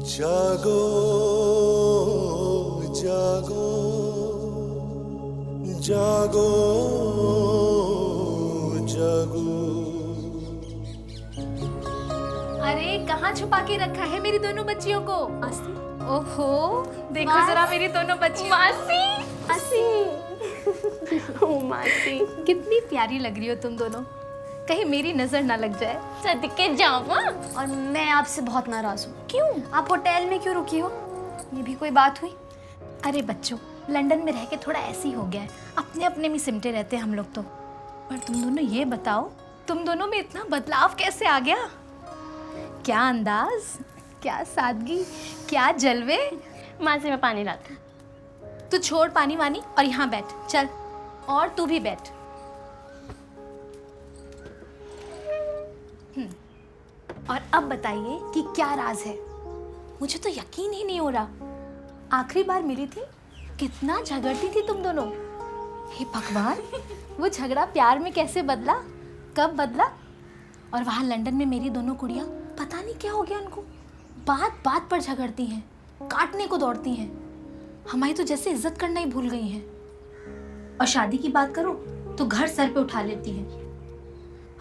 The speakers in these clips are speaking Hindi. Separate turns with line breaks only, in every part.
जागो जागो जागो जागो।
अरे कहाँ छुपा के रखा है मेरी दोनों बच्चियों को?
मासी।
ओहो, देखो जरा मेरी दोनों बच्चियों।
मासी मासी ओ मासी,
कितनी प्यारी लग रही हो तुम दोनों, कहीं मेरी नजर ना लग जाए।
सदके जावा।
और मैं आपसे बहुत नाराज हूँ।
क्यों?
आप होटल में क्यों रुकी हो? ये भी कोई बात हुई?
अरे बच्चों, लंदन में रह के थोड़ा ऐसे ही हो गया है, अपने अपने में सिमटे रहते हैं हम लोग तो। पर तुम दोनों ये बताओ, तुम दोनों में इतना बदलाव कैसे आ गया? क्या अंदाज, क्या सादगी, क्या जलवे।
मासी मैं पानी लाती।
तू छोड़ पानी वानी और यहाँ बैठ, चल। और तू भी बैठ। और अब बताइए कि क्या राज है? मुझे तो यकीन ही नहीं हो रहा। आखिरी बार मिली थी, कितना झगड़ती थी तुम दोनों। हे भगवान, वो झगड़ा प्यार में कैसे बदला, कब बदला? और वहाँ लंदन में मेरी दोनों कुड़ियाँ, पता नहीं क्या हो गया उनको, बात बात पर झगड़ती हैं, काटने को दौड़ती हैं। हमारी तो जैसे इज्जत करना ही भूल गई हैं। और शादी की बात करो तो घर सर पे उठा लेती हैं।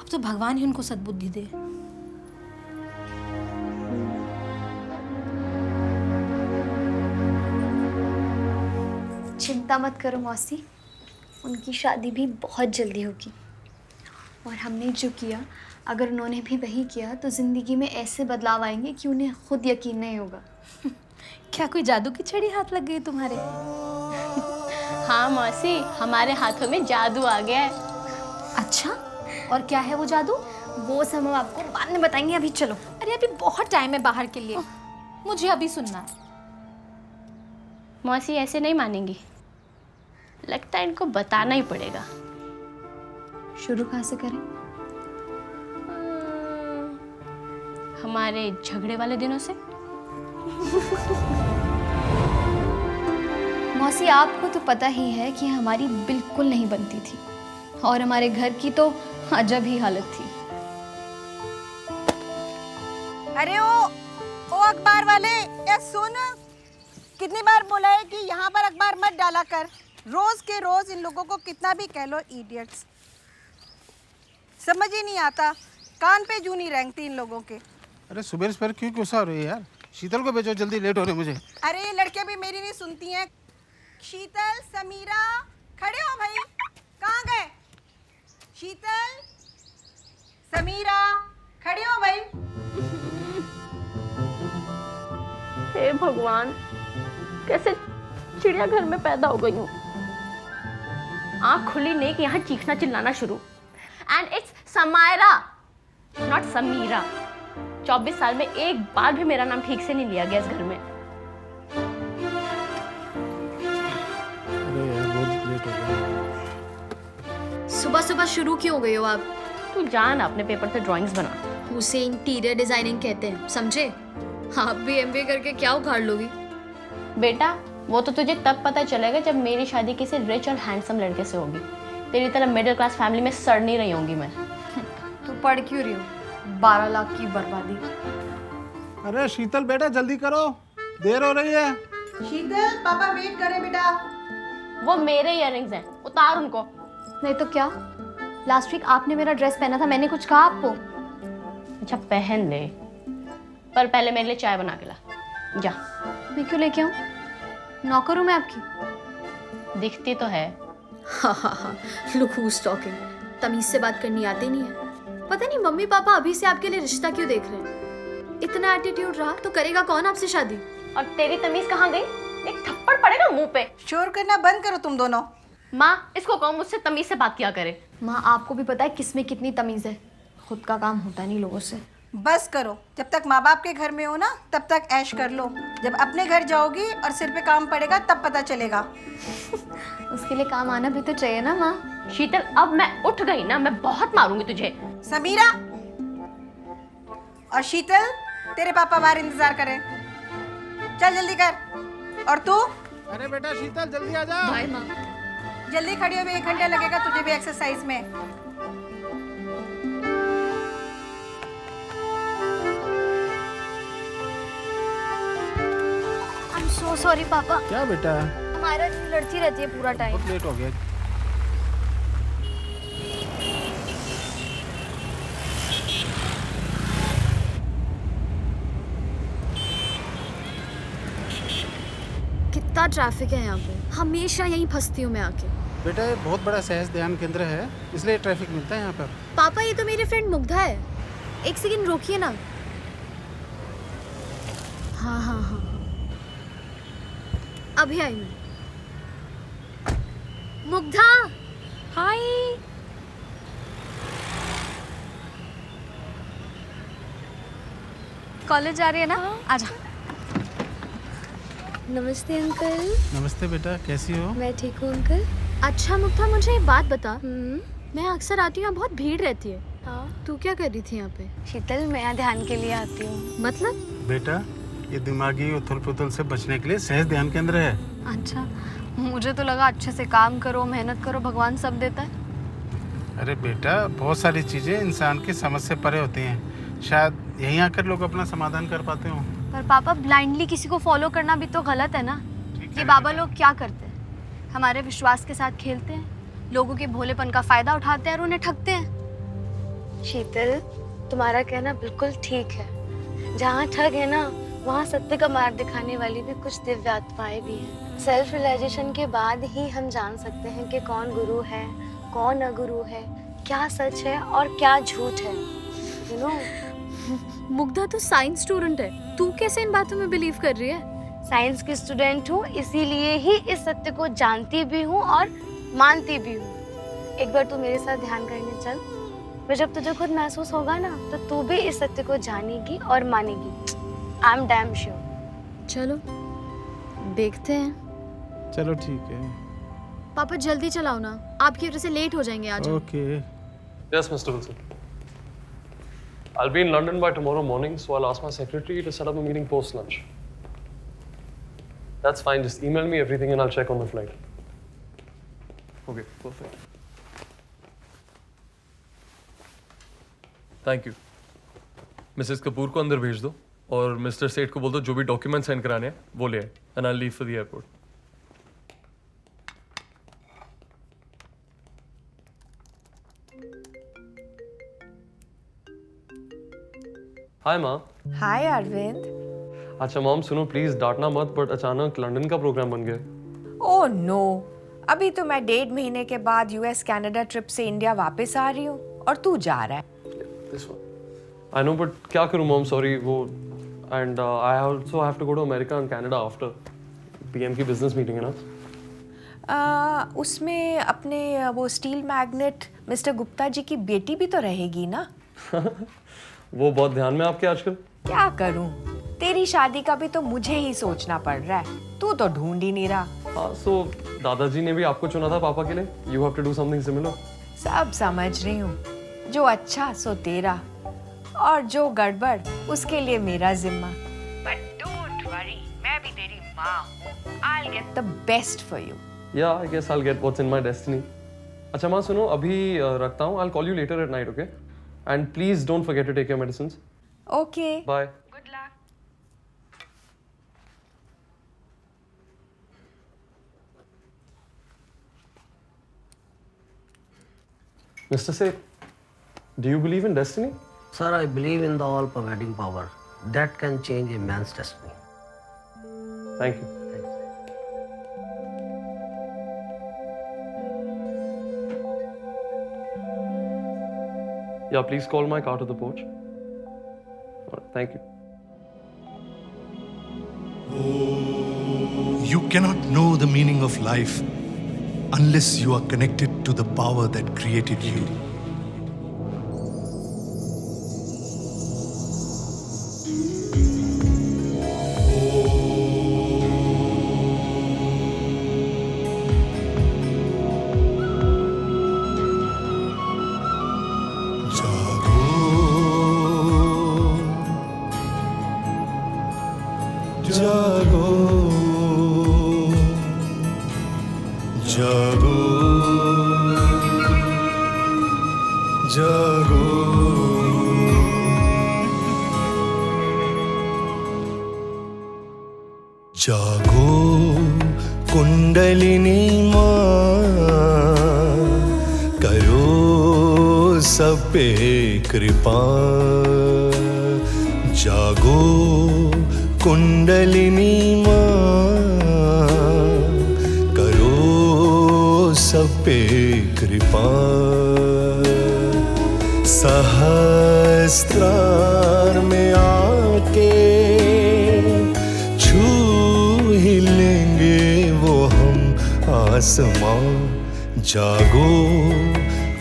अब तो भगवान ही उनको सद्बुद्धि दे।
चिंता मत करो मौसी, उनकी शादी भी बहुत जल्दी होगी। और हमने जो किया, अगर उन्होंने भी वही किया तो ज़िंदगी में ऐसे बदलाव आएंगे कि उन्हें खुद यकीन नहीं होगा।
क्या कोई जादू की छड़ी हाथ लग गई तुम्हारे?
हाँ मौसी, हमारे हाथों में जादू आ गया है।
अच्छा, और क्या है वो जादू?
वो सब हम आपको बाद में बताएंगे, अभी चलो।
अरे अभी बहुत टाइम है बाहर के लिए, मुझे अभी सुनना है।
मौसी ऐसे नहीं मानेंगी, लगता है इनको बताना ही पड़ेगा।
शुरू कहाँ से करें?
हमारे झगड़े वाले दिनों से।
मौसी आपको तो पता ही है कि हमारी बिल्कुल नहीं बनती थी, और हमारे घर की तो अजब ही हालत थी।
अरे ओ अखबार वाले, ये सुन, कितनी बार बोला है कि यहाँ पर अखबार मत डाला कर। रोज के रोज इन लोगों को कितना भी कह लो इडियट्स, समझ ही नहीं आता, कान पे जू नहीं रेंगती इन लोगों के।
अरे सुबह पर क्यों गुस्सा हो रही है यार? शीतल को भेजो, जल्दी लेट हो रहे मुझे।
अरे ये लड़के भी मेरी नहीं सुनती हैं। शीतल, समीरा, खड़े हो भाई, कहाँ गए? शीतल, समीरा, खड़े हो भाई।
हे भगवान, कैसे चिड़ियाघर में पैदा हो गई हूँ। आँख खुली नहीं कि यहाँ चीखना चिल्लाना शुरू। And it's Samaira, not Samira. 24 साल में एक बार भी मेरा नाम ठीक से नहीं लिया गया इस घर में।
अरे यार बहुत लेट हो गया।
सुबह सुबह शुरू क्यों हो गए हो आप?
तू जान अपने पेपर से ड्राइंग्स बना।
उसे इंटीरियर डिजाइनिंग कहते हैं, समझे? आप भी एमबीए करके क्या उखाड़ लोगी?
बेटा, वो तो तुझे तब पता चलेगा जब मेरी शादी किसी रिच और हैंडसम लड़के से होगी। तेरी तरह मिडिल क्लास फैमिली में सड़ नहीं रही होंगी मैं।
तो पढ़ क्यों रही हो? 12 लाख की बर्बादी।
अरे शीतल बेटा जल्दी करो, देर हो रही है।
शीतल, पापा वेट करे बेटा।
वो मेरे इयररिंग्स हैं, उतार उनको।
नहीं तो क्या, लास्ट वीक आपने मेरा ड्रेस पहना था, मैंने कुछ कहा आपको?
अच्छा पहन ले, पर पहले मेरे लिए चाय बना के ला। जा।
मैं क्यों लेके आऊँ? नौकर हूँ मैं आपकी?
दिखती तो है।
हाँ, लुक हूज टॉकिंग। तमीज से बात करनी आती नहीं है। पता नहीं मम्मी पापा अभी से आपके लिए रिश्ता क्यों देख रहे हैं। इतना एटीट्यूड रहा तो करेगा कौन आपसे शादी?
और तेरी तमीज कहाँ गई? एक थप्पड़ पड़ेगा मुंह पे।
शोर करना बंद करो तुम दोनों।
माँ, इसको कहो मुझसे तमीज से बात किया करे।
माँ, आपको भी पता है किसमें कितनी तमीज है। खुद का काम होता नहीं लोगों से।
बस करो, जब तक माँ बाप के घर में हो ना तब तक ऐश कर लो। जब अपने घर जाओगी और सिर पे काम पड़ेगा तब पता चलेगा।
उसके लिए काम आना भी तो चाहिए ना माँ।
शीतल, अब मैं उठ गई ना, मैं बहुत मारूंगी तुझे।
समीरा और शीतल, तेरे पापा बाहर इंतजार करें, चल जल्दी कर। और तू?
अरे बेटा शीतल जल्दी आ जा।
बाय माँ।
जल्दी खड़ी हो भी, 1 घंटा लगेगा तुझे भी एक्सरसाइज में।
सो सॉरी पापा,
क्या बेटा,
हमारा लड़ती रहती है पूरा टाइम।
बहुत लेट हो गया।
कितना ट्रैफिक है यहाँ पे, हमेशा यहीं फंसती हूँ मैं आके।
बेटा ये बहुत बड़ा सहज ध्यान केंद्र है, इसलिए ट्रैफिक मिलता है यहाँ पर।
पापा ये तो मेरी फ्रेंड मुग्धा है, एक सेकंड रोकिए ना। हाँ हाँ हाँ, अभी आई मैं। मुग्धा,
हाय।
कॉलेज जा रही है ना? आजा। नमस्ते अंकल।
नमस्ते बेटा, कैसी हो?
मैं ठीक हूँ अंकल। अच्छा मुग्धा, मुझे एक बात बता। मैं अक्सर आती हूँ, यहाँ बहुत भीड़ रहती है।
हाँ
तू क्या कर रही थी यहाँ पे?
शीतल, मैं यहाँ ध्यान के लिए आती हूँ।
मतलब?
बेटा ये दिमागी उथल पुथल से बचने के लिए सहज ध्यान केंद्र है।
अच्छा, मुझे तो लगा अच्छे से काम करो, मेहनत करो, भगवान सब देता है।
अरे बेटा बहुत सारी चीजें इंसान की समझ से परे होती हैं, शायद यहीं आकर लोग अपना समाधान कर पाते हो।
पर पापा ब्लाइंडली किसी को फॉलो करना भी तो गलत है ना। ये बाबा लोग क्या करते हैं, हमारे विश्वास के साथ खेलते हैं, लोगों के भोलेपन का फायदा उठाते हैं और उन्हें ठगते हैं।
शीतल, तुम्हारा कहना बिल्कुल ठीक है। जहाँ ठग है ना, वहाँ सत्य का मार्ग दिखाने वाली भी कुछ दिव्य आत्माएं भी हैं। सेल्फ रियलाइजेशन के बाद ही हम जान सकते हैं कि कौन गुरु है, कौन अगुरु है, क्या सच है और क्या झूठ है। यू नो,
मुग्धा तो साइंस स्टूडेंट है, तू कैसे इन बातों में बिलीव कर रही है?
साइंस की स्टूडेंट हूँ, इसीलिए ही इस सत्य को जानती भी हूँ और मानती भी हूँ। एक बार तू मेरे साथ ध्यान करने चल, फिर जब तुझे खुद महसूस होगा ना, तो तू भी इस सत्य को जानेगी और मानेगी। I am damn sure.
चलो देखते हैं।
चलो ठीक है।
पापा जल्दी चलाओ ना, आपकी वजह से लेट हो जाएंगे आज।
Okay.
Yes, Mr. Wilson. I'll be in London by tomorrow morning, so I'll ask my secretary to set up a meeting post lunch. That's fine. Just email me everything and I'll check on the flight. Okay, perfect. Thank you. Mrs. Kapoor को अंदर भेज दो और मिस्टर सेठ को बोल दो जो भी डॉक्यूमेंट साइन कराने हैं वो ले आए, and I'll leave for the airport. हाय माँ।
हाय अरविंद।
अच्छा मॉम सुनो प्लीज, डांटना मत, बट अचानक लंदन का प्रोग्राम बन गया।
ओह नो, अभी तो मैं 1.5 महीने के बाद यूएस कनाडा ट्रिप से इंडिया वापस आ रही हूँ और तू जा रहा है।
आई नो बट क्या करूँ मॉम, सॉरी वो, and I also have to go to America and Canada after PM की बिजनेस मीटिंग है ना।
उसमें अपने वो steel magnet mister Gupta ji की बेटी भी तो रहेगी ना।
वो बहुत ध्यान में आपके आजकल।
क्या करूं, तेरी शादी का भी तो मुझे ही सोचना पड़ रहा है, तू तो ढूंढ ही नहीं रहा।
हाँ सो दादाजी ने भी आपको चुना था पापा के लिए, you have to do something similar.
सब समझ रही हूँ, जो अच्छा सो तेरा और जो गड़बड़ उसके लिए मेरा जिम्मा। बट डोंट वरी, मैं भी तेरी माँ हूँ, I'll get the best for you.
Yeah, I guess I'll get what's in my destiny. अच्छा माँ सुनो, अभी रखता हूँ, I'll call you later at night, okay? And please don't forget to take your medicines.
Okay.
Bye.
Good luck.
Mr. Seth, do you believe in destiny?
Sir, I believe in the all-pervading power that can change a man's destiny.
Thank you. Yeah, please call my car to the porch. All right, thank you.
You cannot know the meaning of life unless you are connected to the power that created you.
जागो जागो जागो कुंडलिनी माँ, करो सब पे कृपा। जागो कुंडलिनी माँ, करो सब पे कृपा। सहस्त्रार में आके छू ही लेंगे वो हम आसमां। जागो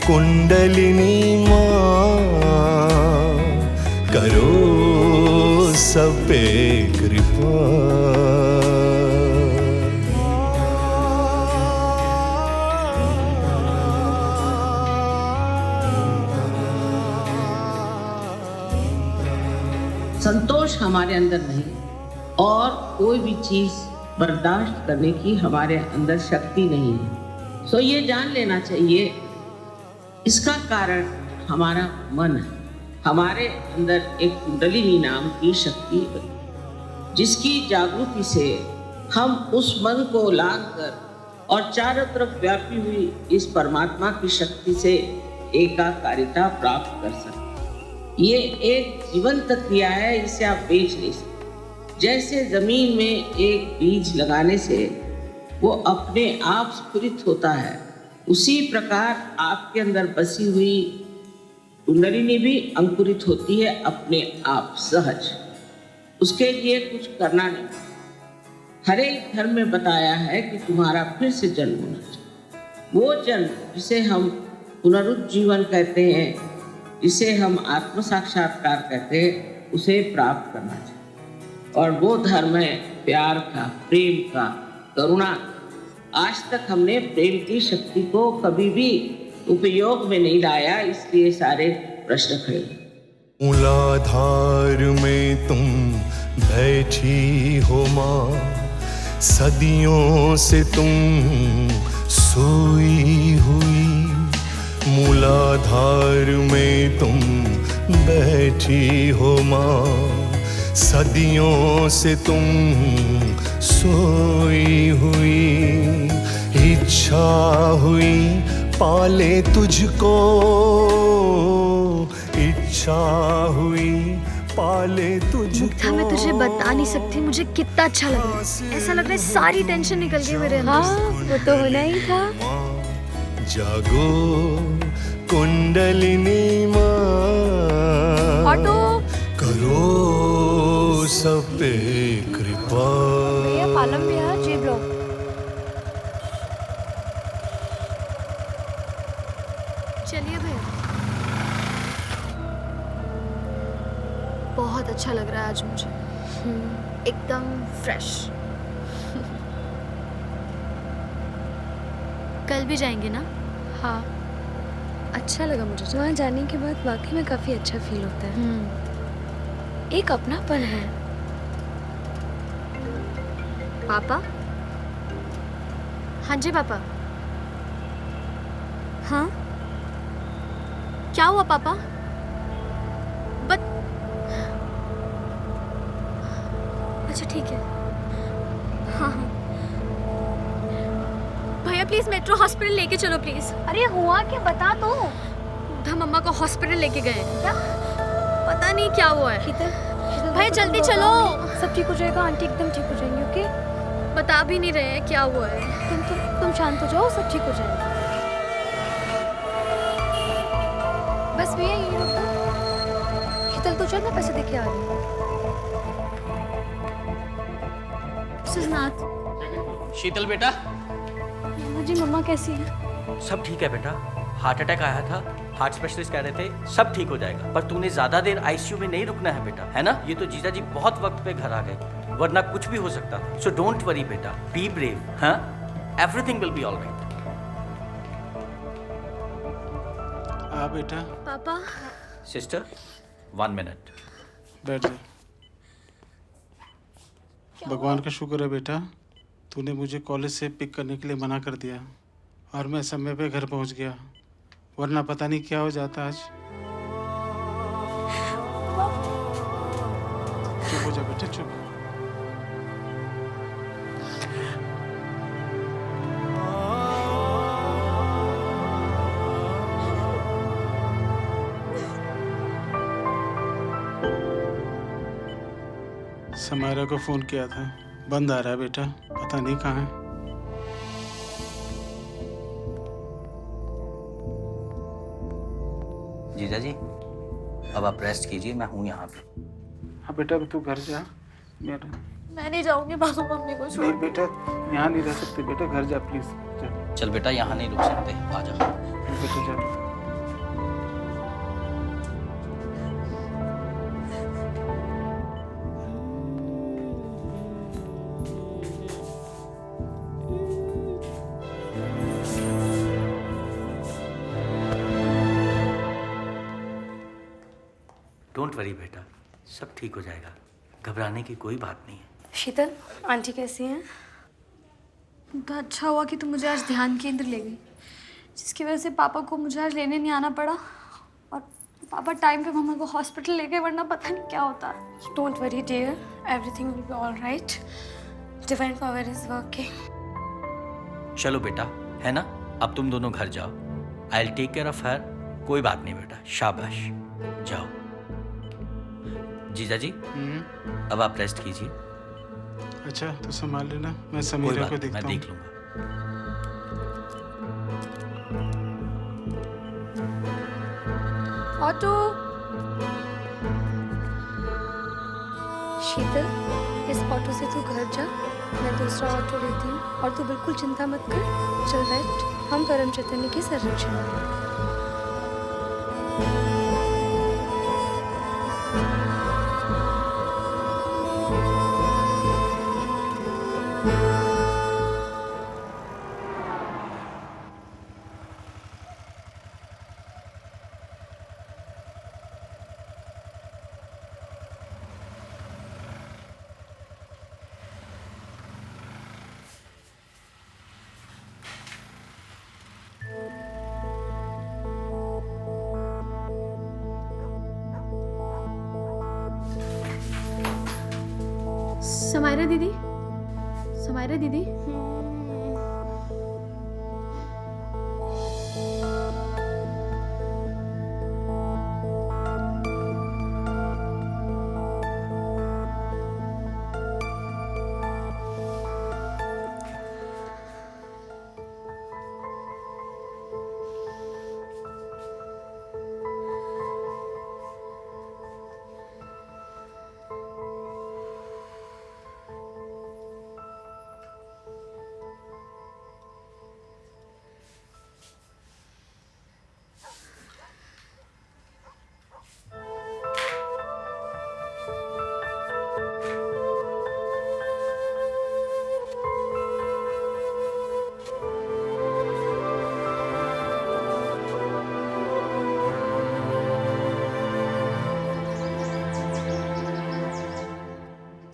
कुंडलिनी माँ, करो सब पे कृपा।
संतोष हमारे अंदर नहीं और कोई भी चीज बर्दाश्त करने की हमारे अंदर शक्ति नहीं है। सो ये जान लेना चाहिए इसका कारण हमारा मन है। हमारे अंदर एक कुंडलिनी नाम की शक्ति है जिसकी जागृति से हम उस मन को लांग कर और चारों तरफ व्यापी हुई इस परमात्मा की शक्ति से एकाकारिता प्राप्त कर सकते। ये एक जीवंत क्रिया है, इसे आप बेच नहीं सकते। जैसे जमीन में एक बीज लगाने से वो अपने आप स्फुरित होता है, उसी प्रकार आपके अंदर बसी हुई कुंडलिनी भी अंकुरित होती है अपने आप सहज। उसके लिए कुछ करना नहीं। हर एक धर्म में बताया है कि तुम्हारा फिर से जन्म होना चाहिए। वो जन्म जिसे हम पुनरुज्जीवन कहते हैं, जिसे हम आत्म साक्षात्कार कहते हैं, उसे प्राप्त करना चाहिए। और वो धर्म है प्यार का, प्रेम का, करुणा। आज तक हमने प्रेम की शक्ति को कभी भी उपयोग में नहीं लाया, इसलिए सारे प्रश्न खड़े।
मूलाधार में तुम बैठी हो माँ, सदियों से तुम सोई हुई। मूलाधार में तुम बैठी हो माँ, सदियों से तुम सोई हुई। इच्छा हुई पाले तुझको, इच्छा हुई पाले तुझको।
मुग्धा, मैं तुझे बता नहीं सकती मुझे कितना अच्छा लग रहा है। ऐसा लग रहा है सारी टेंशन निकल गई मेरे अंदर से।
वो तो होना ही था।
जागो कुंडलिनी माँ,
ऑटो
करो सब पे कृपा।
भैया पालम भैया जी ब्लॉक।
चलिए भैया। बहुत अच्छा लग रहा है आज मुझे, एकदम फ्रेश। कल भी जाएंगे ना?
हाँ, अच्छा लगा मुझे। वहाँ जाने के बाद वाकई में काफ़ी अच्छा फील होता है। एक अपनापन है।
पापा? हाँ जी पापा। हाँ क्या हुआ पापा? बट अच्छा ठीक है। हाँ हाँ भैया प्लीज मेट्रो हॉस्पिटल लेके चलो प्लीज।
अरे हुआ क्या, बता दो।
बुधा मम्मा को हॉस्पिटल लेके गए। क्या? पता नहीं क्या हुआ है।
शीतल,
भैया जल्दी चलो।
सब ठीक हो जाएगा, आंटी एकदम ठीक हो जाएंगी। ओके,
बता भी नहीं रहे हैं क्या हुआ है।
तुम शांत हो जाओ, सब ठीक हो जाएगा। बस भैया यही रुक दो। शीतल तू चल, मैं पैसे देके आ रही हूँ।
सुजनाथ।
शीतल बेटा।
जी मम्मा कैसी है?
सब ठीक है बेटा, हार्ट अटैक आया था, हार्ट स्पेशलिस्ट कह रहे थे सब ठीक हो जाएगा, पर तूने ज्यादा देर आईसीयू में नहीं रुकना है बेटा, है ना? ये तो जीजा जी बहुत वक्त पे घर आ गए, वरना कुछ भी हो सकता था। सो डोंट वरी बेटा, बी ब्रेव। हाँ, एवरीथिंग विल बी ऑलराइट।
हाँ बेटा।
पापा।
सिस्टर 1 मिनट
बैठ जा। भगवान का शुक्र है बेटा, तूने मुझे कॉलेज से पिक करने के लिए मना कर दिया और मैं समय पे घर पहुंच गया, वरना पता नहीं क्या हो जाता आज। चुप हो जा बेटा, चुप। समायरा को फोन किया था, बंद आ रहा है बेटा, पता नहीं कहाँ है।
जीजा जी अब आप रेस्ट कीजिए, मैं हूँ यहाँ पे।
हाँ बेटा अब तू घर जा। मेरा
मैं नहीं जाऊंगी बाबू मम्मी को छोड़।
नहीं बेटा, यहाँ नहीं रह सकते बेटा, घर जा प्लीज जा।
चल बेटा यहाँ नहीं रुक सकते, आ जा।
बेटा जा।
डोंट वरी बेटा, सब ठीक हो जाएगा, घबराने की कोई बात नहीं है।
शीतल, आंटी कैसी हैं? तो अच्छा हुआ कि तुम मुझे आज ध्यान केंद्र ले गई, जिसकी वजह से पापा को मुझे आज लेने नहीं आना पड़ा और पापा टाइम पे मम्मा को हॉस्पिटल ले गए, वरना पता नहीं क्या होता।
Don't worry dear, everything will be alright. Divine power is working.
चलो बेटा, है ना, अब तुम दोनों घर जाओ। I will take care of her. कोई बात नहीं बेटा, शाबाश, जाओ। जीजा जी अब आप रेस्ट कीजिए।
अच्छा तो संभाल लेना, मैं समीरा को देखता हूँ।
मैं देख लूंगा।
ऑटो। शीतल, इस ऑटो से तू घर जा, मैं दूसरा ऑटो लेती हूँ और तू बिल्कुल चिंता मत कर। चल बैठ, हम परम चैतन्य के संरक्षण में। समायरा दीदी, समायरा दीदी,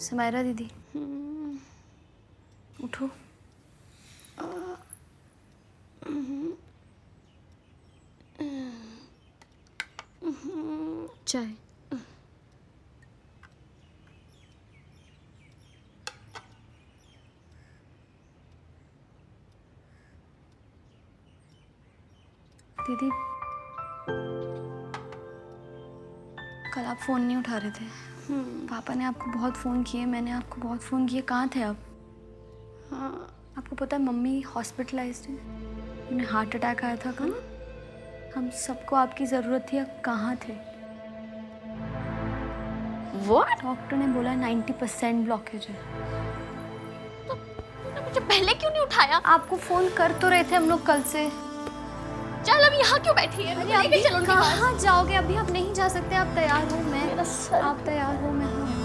समायरा दीदी, उठो। चाय। दीदी, कल आप फ़ोन नहीं उठा रहे थे। पापा ने आपको बहुत फ़ोन किए, मैंने आपको बहुत फ़ोन किए, कहाँ थे आप? आपको पता है मम्मी हॉस्पिटलाइज्ड है, उन्हें हार्ट अटैक आया था कल। हम सबको आपकी ज़रूरत थी, आप कहाँ थे?
What?
डॉक्टर ने बोला 90% ब्लॉकेज है।
तो मुझे पहले क्यों नहीं उठाया?
आपको फ़ोन कर तो रहे थे हम लोग कल से।
चल अब यहाँ क्यों बैठी है?
अभी कहाँ जाओगे? अभी आप नहीं जा सकते। आप तैयार हो? मैं आप तैयार हो? मैं हूँ।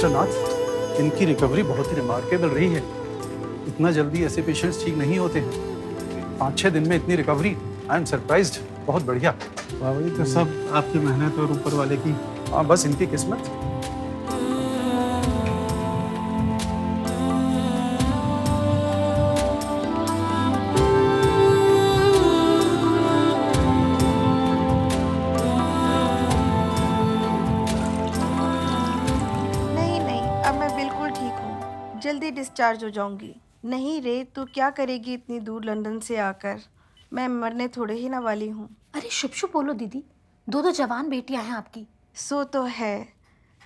मिस्टर नाथ, इनकी रिकवरी बहुत ही रिमार्केबल रही है। इतना जल्दी ऐसे पेशेंट्स ठीक नहीं होते हैं। 5-6 दिन में इतनी रिकवरी, आई एम सरप्राइज्ड। बहुत बढ़िया।
बाबा जी तो सब आपकी मेहनत और ऊपर वाले की।
हाँ, बस इनकी किस्मत।
नहीं नहीं, अब मैं बिल्कुल ठीक हूँ, जल्दी डिस्चार्ज हो जाऊंगी। नहीं रे, तू क्या करेगी इतनी दूर लंदन से आकर? मैं मरने थोड़े ही ना वाली हूँ।
अरे शुभ शुभ बोलो दीदी, 2 जवान बेटियां हैं आपकी।
सो तो है,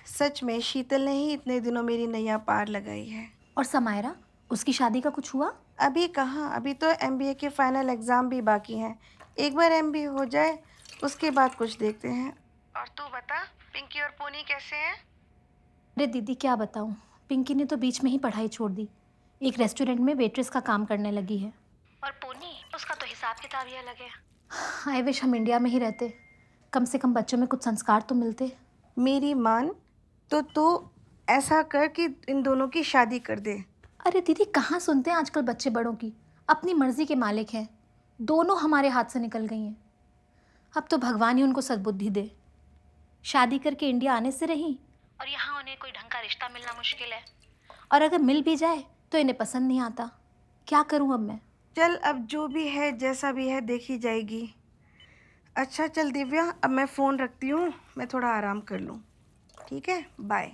सच में शीतल ने ही इतने दिनों मेरी नैया पार लगाई है।
और समायरा, उसकी शादी का कुछ हुआ?
अभी कहाँ, अभी तो MBA के फाइनल एग्ज़ाम भी बाकी हैं। एक बार MBA हो जाए उसके बाद कुछ देखते हैं। और तू बता, पिंकी और पोनी कैसे हैं?
अरे दीदी क्या बताऊँ, पिंकी ने तो बीच में ही पढ़ाई छोड़ दी, एक रेस्टोरेंट में वेट्रेस का काम करने लगी है। और पोनी, उसका तो हिसाब किताब ही अलग है। आई विश हम इंडिया में ही रहते, कम से कम बच्चों में कुछ संस्कार तो मिलते।
मेरी मान, तो तू ऐसा कर कि इन दोनों की शादी कर दे।
अरे दीदी कहाँ सुनते हैं आजकल बच्चे बड़ों की, अपनी मर्जी के मालिक हैं। दोनों हमारे हाथ से निकल गई हैं, अब तो भगवान ही उनको सद्बुद्धि दे। शादी करके इंडिया आने से रही और यहाँ उन्हें कोई ढंग का रिश्ता मिलना मुश्किल है, और अगर मिल भी जाए तो इन्हें पसंद नहीं आता। क्या करूँ अब मैं?
चल, अब जो भी है जैसा भी है देखी जाएगी। अच्छा चल दिव्या, अब मैं फ़ोन रखती हूँ, मैं थोड़ा आराम कर लूँ। ठीक है, bye.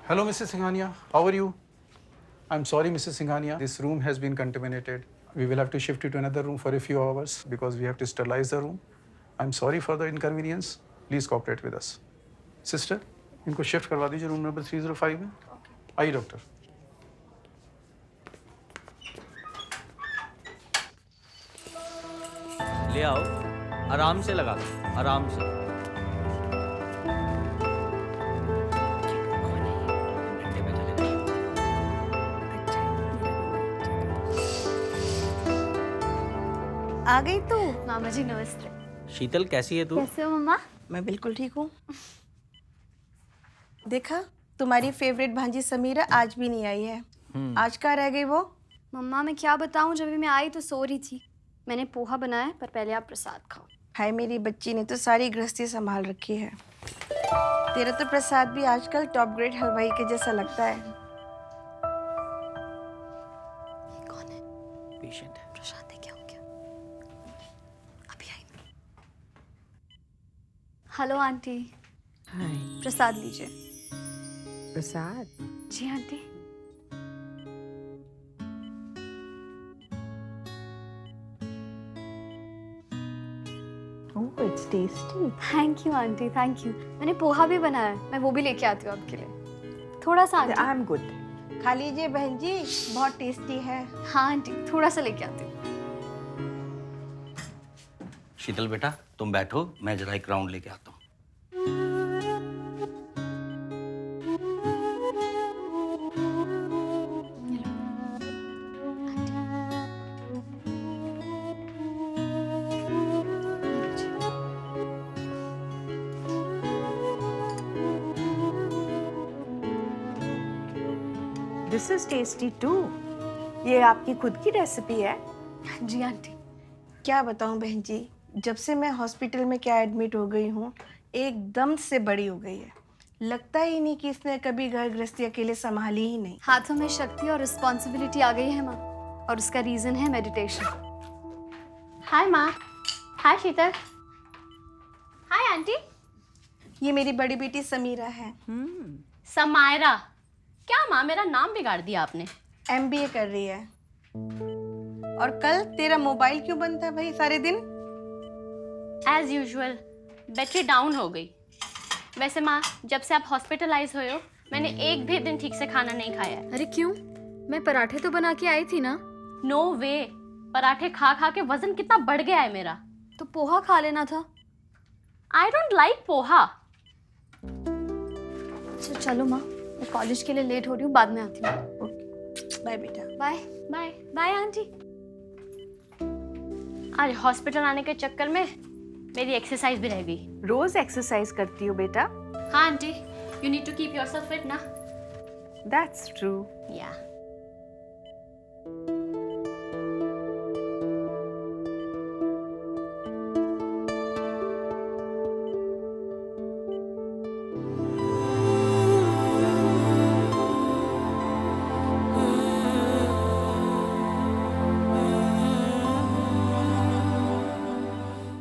Hello, Mrs. Singhania. How are you? I'm sorry, Mrs. Singhania. This room has been contaminated. We will have to shift you to another room for a few hours because we have to sterilize the room. I'm sorry for the inconvenience. Please cooperate with us. Sister, इनको shift करवा दीजिए रूम नंबर 305 में। आइए डॉक्टर।
ले आओ, आराम से लगा दो, आराम से।
आ गई तू?
मामा जी नमस्ते।
शीतल कैसी है तू?
कैसे हो मम्मा?
मैं बिल्कुल ठीक हूँ। देखा, तुम्हारी फेवरेट भांजी समीरा आज भी नहीं आई है। आज कहाँ रह गई वो?
मम्मा मैं क्या बताऊँ, जब भी मैं आई तो सो रही थी। मैंने पोहा बनाया, पर पहले आप प्रसाद खाओ।
हाय, मेरी बच्ची ने तो सारी गृहस्थी संभाल रखी है। तेरा तो प्रसाद भी आजकल टॉप ग्रेड हलवाई के जैसा लगता है।
कौन है?
पेशेंट है।
प्रसाद है, क्या हो गया? अभी आई। Hello aunty.
हाय।
प्रसाद लीजिए।
प्रसाद?
जी aunty.
Oh, it's tasty.
Thank you aunty, thank you. मैंने पोहा भी बनाया है, मैं वो भी लेके आती हूँ आपके लिए। थोड़ा सा आंटी।
I am good.
खा लीजिए बहन जी, बहुत टेस्टी है।
हाँ आंटी, थोड़ा सा लेके आती हूँ।
शीतल बेटा, तुम बैठो, मैं जरा एक राउंड लेके आता हूँ।
This is tasty too. ये आपकी खुद की रेसिपी है?
जी आंटी।
क्या बताऊं बहन जी, जब से मैं हॉस्पिटल में क्या एडमिट हो गई हूँ, एकदम से बड़ी हो गई है। लगता ही नहीं कि इसने कभी घर गृहस्थी अकेले संभाली ही नहीं।
हाथों में शक्ति और रिस्पॉन्सिबिलिटी आ गई है माँ, और उसका रीजन है मेडिटेशन।
हाय माँ। हाय शीतल। Hi aunty.
ये मेरी बड़ी बेटी समीरा है।
समायरा। क्या माँ, मेरा नाम बिगाड़ दिया आपने।
MBA कर रही है। और कल तेरा मोबाइल क्यों बंद था भाई सारे दिन?
एज यूजुअल बैटरी डाउन हो गई। वैसे माँ, जब से आप हॉस्पिटलाइज हुए हो, मैंने एक भी दिन ठीक से खाना नहीं खाया है।
अरे क्यों? मैं पराठे तो बना के आई थी ना।
नो वे, पराठे खा खा के वजन कितना बढ़ गया है मेरा।
तो पोहा खा लेना था।
I don't like poha.
अच्छा चलो माँ, मैं कॉलेज के लिए लेट हो रही हूँ, बाद में आती हूँ।
बाय बेटा।
बाय।
बाय।
Bye aunty.
आज हॉस्पिटल आने के चक्कर में मेरी एक्सरसाइज भी रह गई।
रोज एक्सरसाइज करती हो बेटा?
हाँ aunty, you need to keep yourself fit ना।
That's true.
Yeah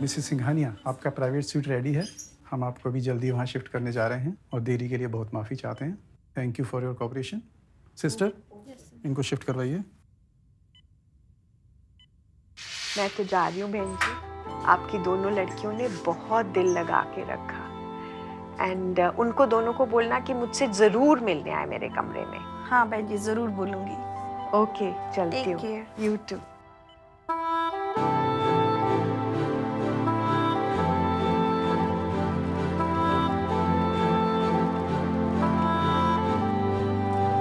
Mrs Singhania, आपका प्राइवेट स्यूट रेडी है। हम आपको भी जल्दी वहाँ शिफ्ट करने जा रहे हैं और देरी के लिए बहुत माफ़ी चाहते हैं। Thank you for your cooperation. Sister, इनको शिफ्ट करवाइए।
मैं तो जा रही हूँ बहन जी। आपकी दोनों लड़कियों ने बहुत दिल लगा के रखा एंड उनको दोनों को बोलना कि मुझसे ज़रूर मिलने आए मेरे कमरे में।
हाँ बहन जी, ज़रूर बोलूँगी।
ओके, चलती हूँ।
Take care.
You too.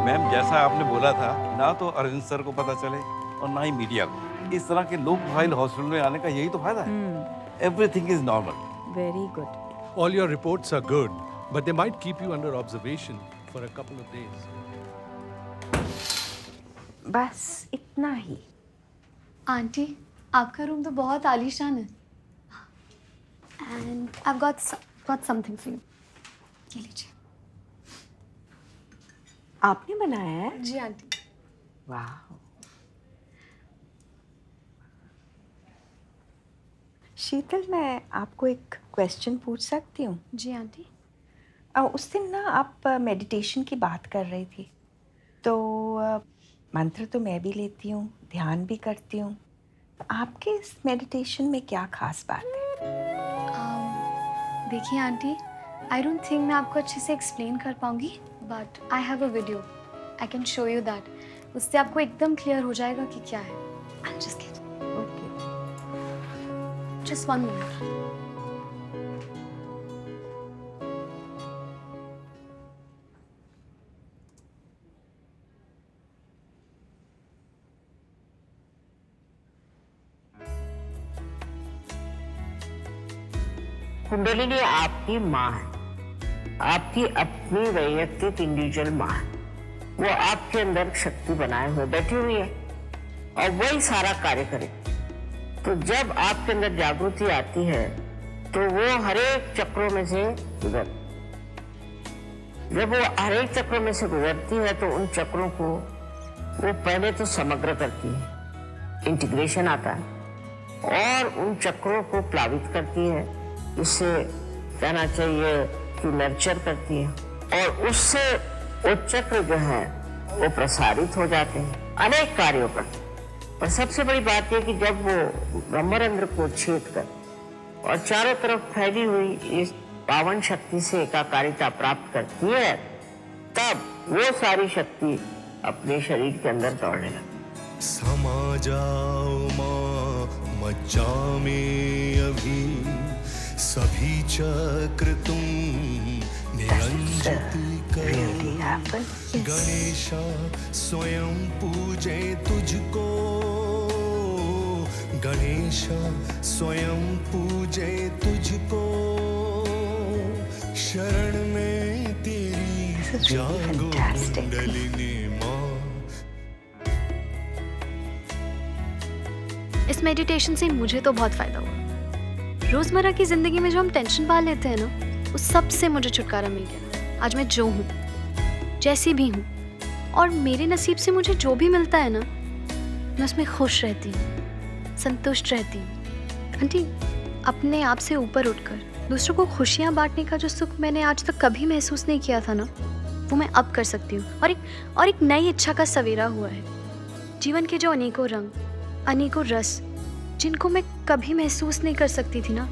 Ma'am, जैसा आपने बोला था, ना तो अरविंद सर को पता चले और ना ही मीडिया को। इस तरह के लो प्रोफाइल हॉस्पिटल में आने का यही तो फायदा है। Everything is normal.
Very good.
All your reports are good, but they might keep you under observation for a couple of days.
बस इतना ही।
आंटी, आपका रूम तो बहुत आलीशान है। And I got something for you. ये लीजिए।
आपने बनाया है?
जी आंटी।
वाह। शीतल, मैं आपको एक क्वेश्चन पूछ सकती हूँ?
जी आंटी।
उस दिन ना आप मेडिटेशन की बात कर रही थी, तो मंत्र तो मैं भी लेती हूँ, ध्यान भी करती हूँ। आपके इस मेडिटेशन में क्या खास बात है?
देखिए आंटी, आई डोंट थिंक मैं आपको अच्छे से एक्सप्लेन कर पाऊंगी, but I have a video, I can show you that. उससे आपको एकदम क्लियर हो जाएगा कि क्या है। I just get
okay,
just 1 minute.
Kundalini आपकी माँ है, आपकी अपनी वैयक्तिक इंडिविजुअल माँ है। वो आपके अंदर शक्ति बनाए हुए बैठी हुई है और वही सारा कार्य करे। तो जब आपके अंदर जागृति आती है तो वो हर एक चक्रों में से जब वो हर एक चक्रों में से गुजरती है तो उन चक्रों को वो पहले तो समग्र करती है, इंटीग्रेशन आता है, और उन चक्रों को प्लावित करती है, इससे कहना चाहिए कि नर्चर करती है, और उससे वो चक्र जो है वो प्रसारित हो जाते हैं अनेक कार्यों पर। और सबसे बड़ी बात यह कि जब वो ब्रह्मरंध्र को छेद कर और चारों तरफ फैली हुई इस पावन शक्ति से एकाकारिता प्राप्त करती है, तब वो सारी शक्ति अपने शरीर के अंदर दौड़ने लगती।
समा जाओ माँ मज्जा में अभी, सभी चक्र तुम निरंजित करो। गणेशा स्वयं पूजे तुझको, गणेशा स्वयं पूजे तुझको, शरण में तेरी जागो कुंडलिनी माँ।
इस मेडिटेशन से मुझे तो बहुत फायदा हुआ। रोजमर्रा की जिंदगी में जो हम टेंशन पा लेते हैं ना, उस सब से मुझे छुटकारा मिल गया। आज मैं जो हूँ, जैसी भी हूँ, और मेरे नसीब से मुझे जो भी मिलता है ना, मैं उसमें खुश रहती हूँ, संतुष्ट रहती हूँ। आंटी, अपने आप से ऊपर उठकर दूसरों को खुशियाँ बांटने का जो सुख मैंने आज तक कभी महसूस नहीं किया था ना, वो मैं अब कर सकती हूँ। और एक नई इच्छा का सवेरा हुआ है। जीवन के जो अनेकों रंग, अनेकों रस, जिनको मैं कभी महसूस नहीं कर सकती थी ना,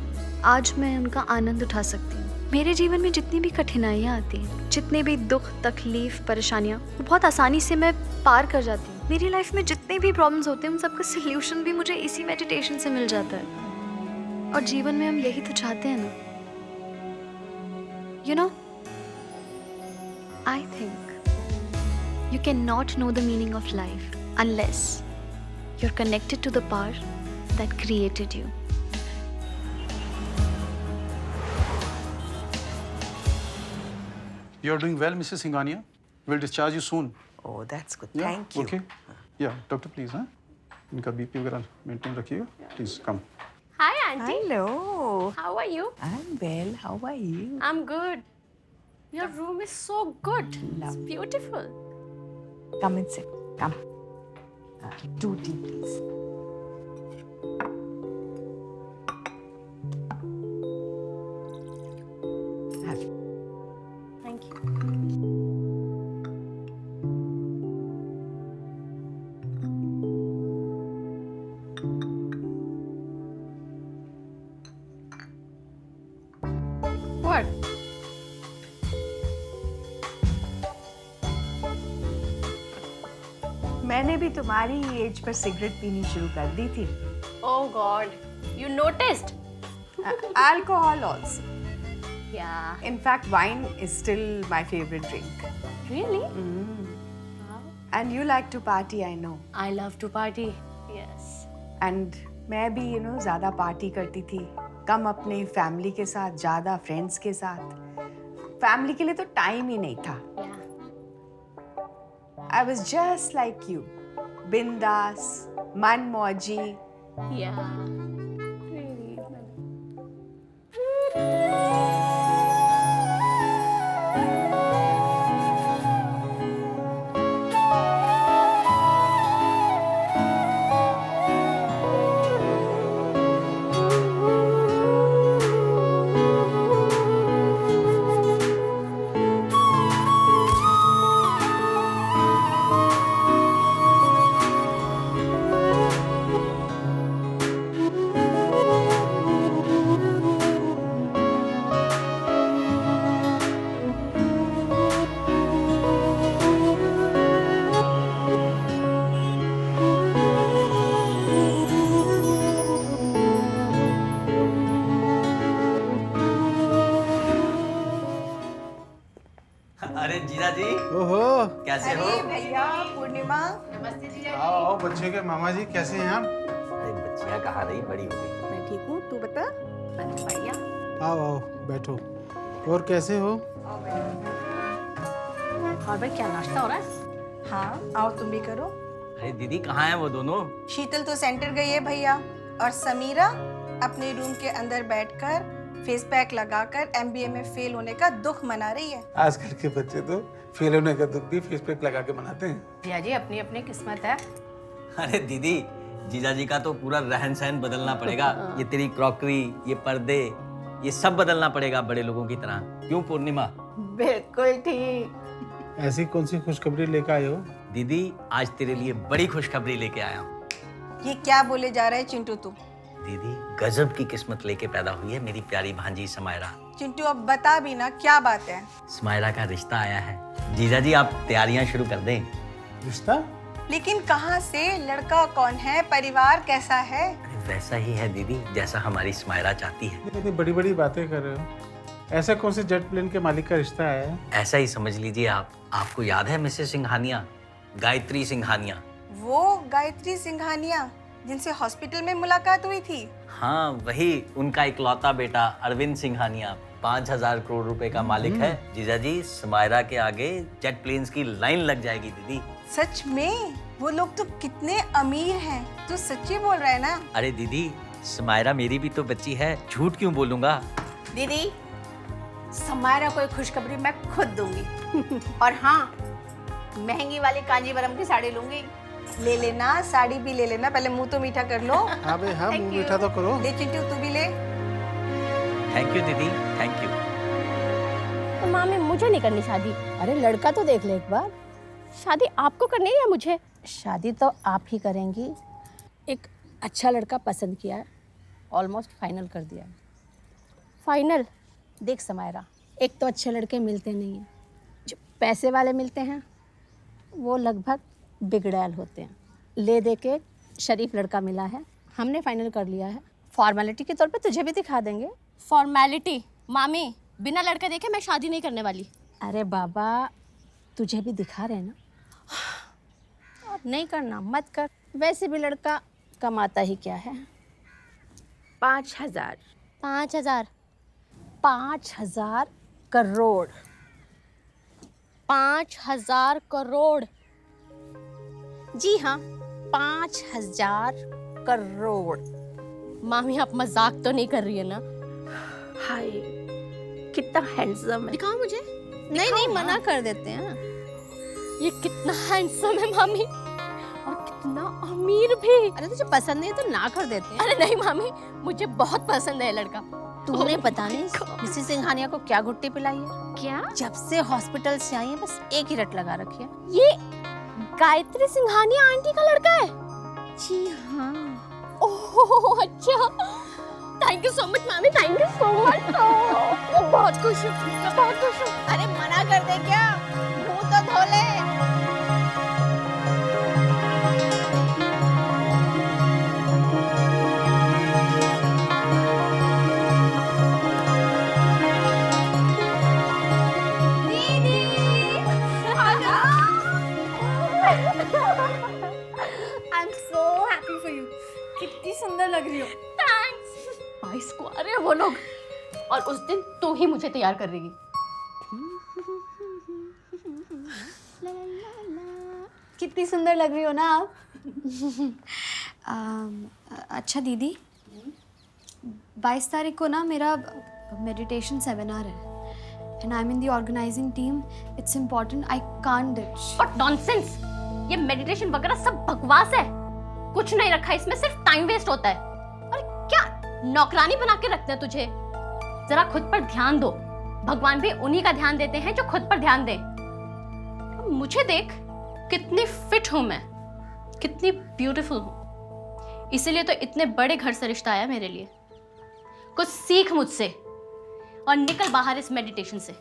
आज मैं उनका आनंद उठा सकती हूँ। मेरे जीवन में जितनी भी कठिनाइयाँ आती हैं, जितने भी दुख, तकलीफ, परेशानियाँ, वो बहुत आसानी से मैं पार कर जाती हूँ। मेरी लाइफ में जितने भी प्रॉब्लम्स होते हैं, उन सबका सल्यूशन भी मुझे इसी मेडिटेशन से मिल जाता है। और जीवन में हम यही तो चाहते हैं ना। You know, I think you cannot know the meaning of life unless you're connected to the power that created you.
You are doing well, Mrs. Singhania. We'll discharge you soon.
Oh, that's good.
Yeah?
Thank you.
Okay. Yeah, doctor, please, huh? इनका बीपी वगैरह मेंटेन रखिएगा. Please come.
Hi, Auntie.
Hello.
How are you?
I'm well. How are you?
I'm good. Your room is so good. It's beautiful.
Come and sit. Come. 2 tea, please. Have it.
Thank you. What?
मैंने भी तुम्हारी ही एज पर सिगरेट पीनी शुरू कर दी थी.
Oh God. You noticed?
Alcohol also.
Yeah.
In fact, wine is still my favorite drink.
Really?
And you like to party, I know.
I love to party. Yes.
And मैं भी ज़्यादा पार्टी करती थी. कम अपने फैमिली के साथ, ज़्यादा फ्रेंड्स के साथ. फैमिली के लिए तो टाइम ही नहीं था. I was just like you. Bindas, manmauji.
Yeah. Really.
अरे जीजा जी,
ओहो,
कैसे हो?
भैया पूर्णिमा, नमस्ते जीजा
आओ आओ बच्चे के मामा जी, कैसे हैं आप?
अरे बच्चियाँ कहाँ रही, बड़ी हो गई.
मैं ठीक हूँ, तू बता.
बढ़िया.
आओ आओ बैठो. और कैसे हो?
और भाई क्या नाश्ता हो रहा है?
हाँ, आओ तुम भी करो.
अरे दीदी कहाँ हैं वो दोनों?
शीतल तो सेंटर गई है भैया, और समीरा अपने रूम के अंदर बैठकर फेस पैक लगाकर एमबीए में फेल होने का दुख मना रही है.
आजकल के बच्चे तो फेल होने का दुख भी फेस पैक लगा के मनाते हैं.
जिया जी अपनी अपनी किस्मत है.
अरे दीदी, जीजा जी का तो पूरा रहन सहन बदलना पड़ेगा. ये तेरी क्रॉकरी, ये पर्दे, ये सब बदलना पड़ेगा बड़े लोगों की तरह. क्यों पूर्णिमा?
बिल्कुल ठीक.
ऐसी कौन सी खुशखबरी लेकर आए हो?
दीदी, आज तेरे लिए बड़ी खुशखबरी लेके आया हूँ.
ये क्या बोले जा रहा है चिंटू तू?
दीदी, गजब की किस्मत लेके पैदा हुई है मेरी प्यारी भांजी समायरा.
चिंटू अब बता भी ना, क्या बात है?
समायरा का रिश्ता आया है. जीजा जी आप तैयारियां शुरू कर दें.
रिश्ता?
लेकिन कहाँ से? लड़का कौन है? परिवार कैसा है?
वैसा ही है दीदी जैसा हमारी समायरा चाहती है.
इतनी बड़ी बड़ी बातें कर रहे हो. ऐसा कौन से जेट प्लेन के मालिक का रिश्ता है?
ऐसा ही समझ लीजिए आप. आपको याद है मिसेस सिंघानिया, गायत्री सिंघानिया?
वो गायत्री सिंघानिया जिनसे हॉस्पिटल में मुलाकात हुई थी?
हाँ वही. उनका इकलौता बेटा अरविंद सिंघानिया 5000 करोड़ रुपए का मालिक है. जीजा जी, समायरा के आगे जेट प्लेन्स की लाइन लग जाएगी दीदी.
सच में? वो लोग तो कितने अमीर हैं. तू सच्ची बोल रहा है ना?
अरे दीदी, समायरा मेरी भी तो बच्ची है. झूठ क्यों बोलूंगा?
दीदी, समायरा को एक खुशखबरी मैं खुद दूंगी. और हाँ, महंगी वाली कांजीवरम की साड़ी लूंगी.
ले लेना, साड़ी भी ले लेना. पहले मुंह तो मीठा कर लो.
हाँ भाई हाँ, मुंह मीठा तो करो.
ले चिंटू, तू भी ले.
थैंक यू दीदी, थैंक यू.
तो मामी मुझे नहीं करनी शादी.
अरे लड़का तो देख ले एक बार.
शादी आपको करनी है या मुझे?
शादी तो आप ही करेंगी. एक अच्छा लड़का पसंद किया है, ऑलमोस्ट फाइनल कर दिया.
फाइनल?
देख समायरा, एक तो अच्छे लड़के मिलते नहीं हैं. जो पैसे वाले मिलते हैं वो लगभग बिगड़ैल होते हैं. ले दे के शरीफ लड़का मिला है, हमने फाइनल कर लिया है. फॉर्मेलिटी के तौर पे तुझे भी दिखा देंगे.
फॉर्मेलिटी? मामी, बिना लड़का देखे मैं शादी नहीं करने वाली.
अरे बाबा, तुझे भी दिखा रहे हैं ना. और नहीं करना मत कर. वैसे भी लड़का कमाता ही क्या है.
5000.
5,000 करोड़.
5,000 करोड़।
जी हाँ, 5,000 करोड़।
मामी आप मजाक तो नहीं कर रही है ना?
हाय, कितना हैंडसम है।
दिखाओ मुझे।
नहीं नहीं, मना कर देते हैं।
ये कितना हैंडसम है मामी, और कितना अमीर भी।
अरे तुझे पसंद नहीं है तो ना कर देते हैं।
अरे नहीं मामी, मुझे बहुत पसंद है ये लड़का।
तूने पता नहीं मिसेस सिंघानिया को क्या घुट्टी पिलाई है?
क्या?
जब से हॉस्पिटल से आई है बस एक ही रट लगा रखी है।
ये गायत्री सिंघानिया आंटी का लड़का है?
जी हाँ।
ओह अच्छा, थैंक यू सो मच मामी, थैंक यू सो मच। मैं बहुत खुश हूँ, मैं बहुत खुश हूँ।
अरे मना कर दे क्या, मुंह तो धो ले।
आई am so happy for you. कितनी सुंदर लग रही हो।
थैंक्स। 22 को आ रहे हैं वो लोग, और उस दिन तू ही मुझे तैयार कर देगी।
कितनी सुंदर लग रही हो ना आप। अच्छा दीदी, 22 तारीख को ना मेरा मेडिटेशन सेमिनार है and I'm in the organizing team. It's important. I can't ditch.
What nonsense! ये मेडिटेशन वगैरह सब बकवास है। कुछ नहीं रखा इसमें, सिर्फ टाइम वेस्ट होता है। और क्या नौकरानी बना के रखते हैं तुझे? जरा खुद पर ध्यान दो। भगवान भी उन्हीं का ध्यान देते हैं जो खुद पर ध्यान दें। मुझे देख, कितनी फिट हूं मैं, कितनी ब्यूटीफुल हूं। इसीलिए तो इतने बड़े घर से रिश्ता आया मेरे लिए। कुछ सीख मुझसे और निकल बाहर इस मेडिटेशन से।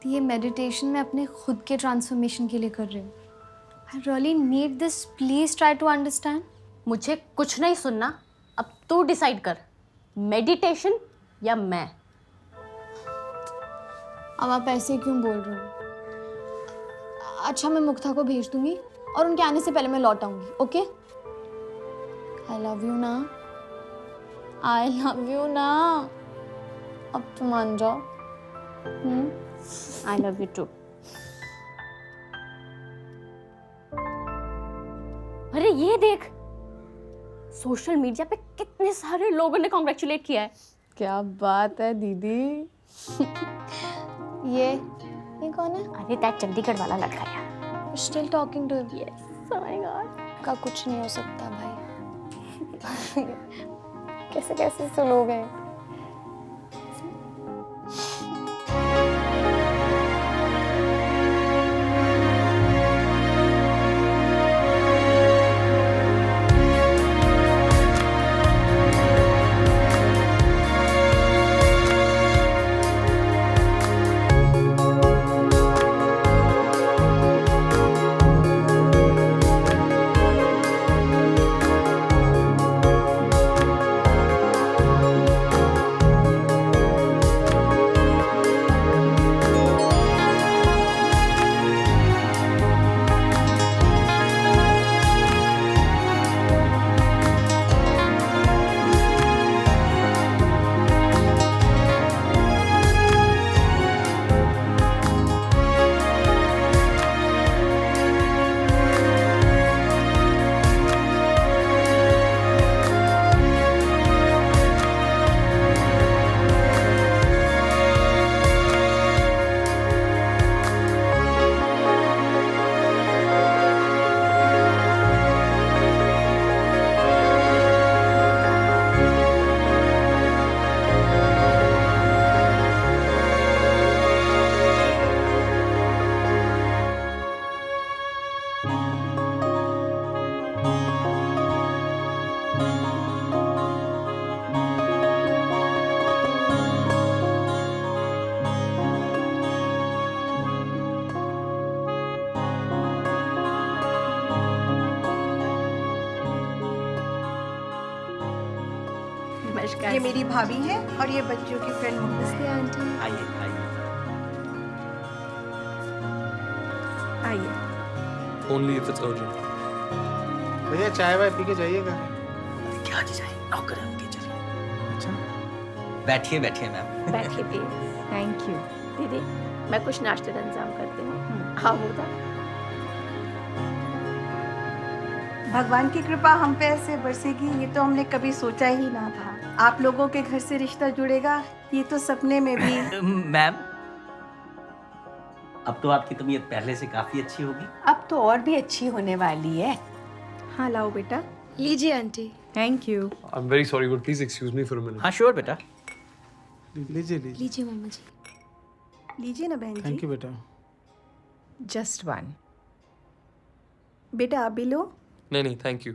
तो ये मेडिटेशन मैं अपने खुद के ट्रांसफॉर्मेशन के लिए कर रही हूँ। I really need this, please try to understand.
मुझे कुछ नहीं सुनना, अब तू डिसाइड कर, मेडिटेशन या मैं।
अब आप ऐसे क्यों बोल रहे हो? अच्छा, मैं मुक्ता को भेज दूंगी और उनके आने से पहले मैं लौट आऊंगी। ओके? आई लव यू ना, आई लव यू ना। अब तो मान जाओ।
I love you too. अरे ये देख, सोशल मीडिया पे कितने सारे लोगों ने कॉन्ग्रेचुलेट किया है।
क्या बात है दीदी। ये कौन है?
अरे दैट चंडीगढ़ वाला लड़का यार।
Still talking to him?
Yes. Oh my god.
का कुछ नहीं हो सकता भाई। कैसे कैसे तो लोग हैं।
ये मेरी भाभी है और ये बच्चों की फ्रेंड
नमस्ते आंटी।
आइए आइए।
आइए।
Only if it's urgent.
भैया चाय वाय पी के जाइएगा।
क्या जी जाए, नौकर है उनके, चलिए। अच्छा, बैठिए बैठिए मैम।
बैठिए प्लीज।
दीदी मैं कुछ नाश्ते का इंतजाम करती हूँ। हाँ होता
भगवान की कृपा हम पे ऐसे बरसेगी ये तो हमने कभी सोचा ही ना था। आप लोगों के घर से रिश्ता जुड़ेगा ये तो सपने में भी।
मैम, अब तो आपकी तबीयत पहले से काफी अच्छी होगी।
अब तो और भी अच्छी होने वाली है।
हाँ लाओ बेटा।
लीजिए aunty.
Thank you.
I'm very sorry, but please excuse me for a minute.
हाँ श्योर बेटा।
लीजिए लीजिए।
लीजिए मामा जी।
लीजिए ना बहन जी।
थैंक यू बेटा।
Just one.
बेटा आप भी लो।
नहीं, thank you.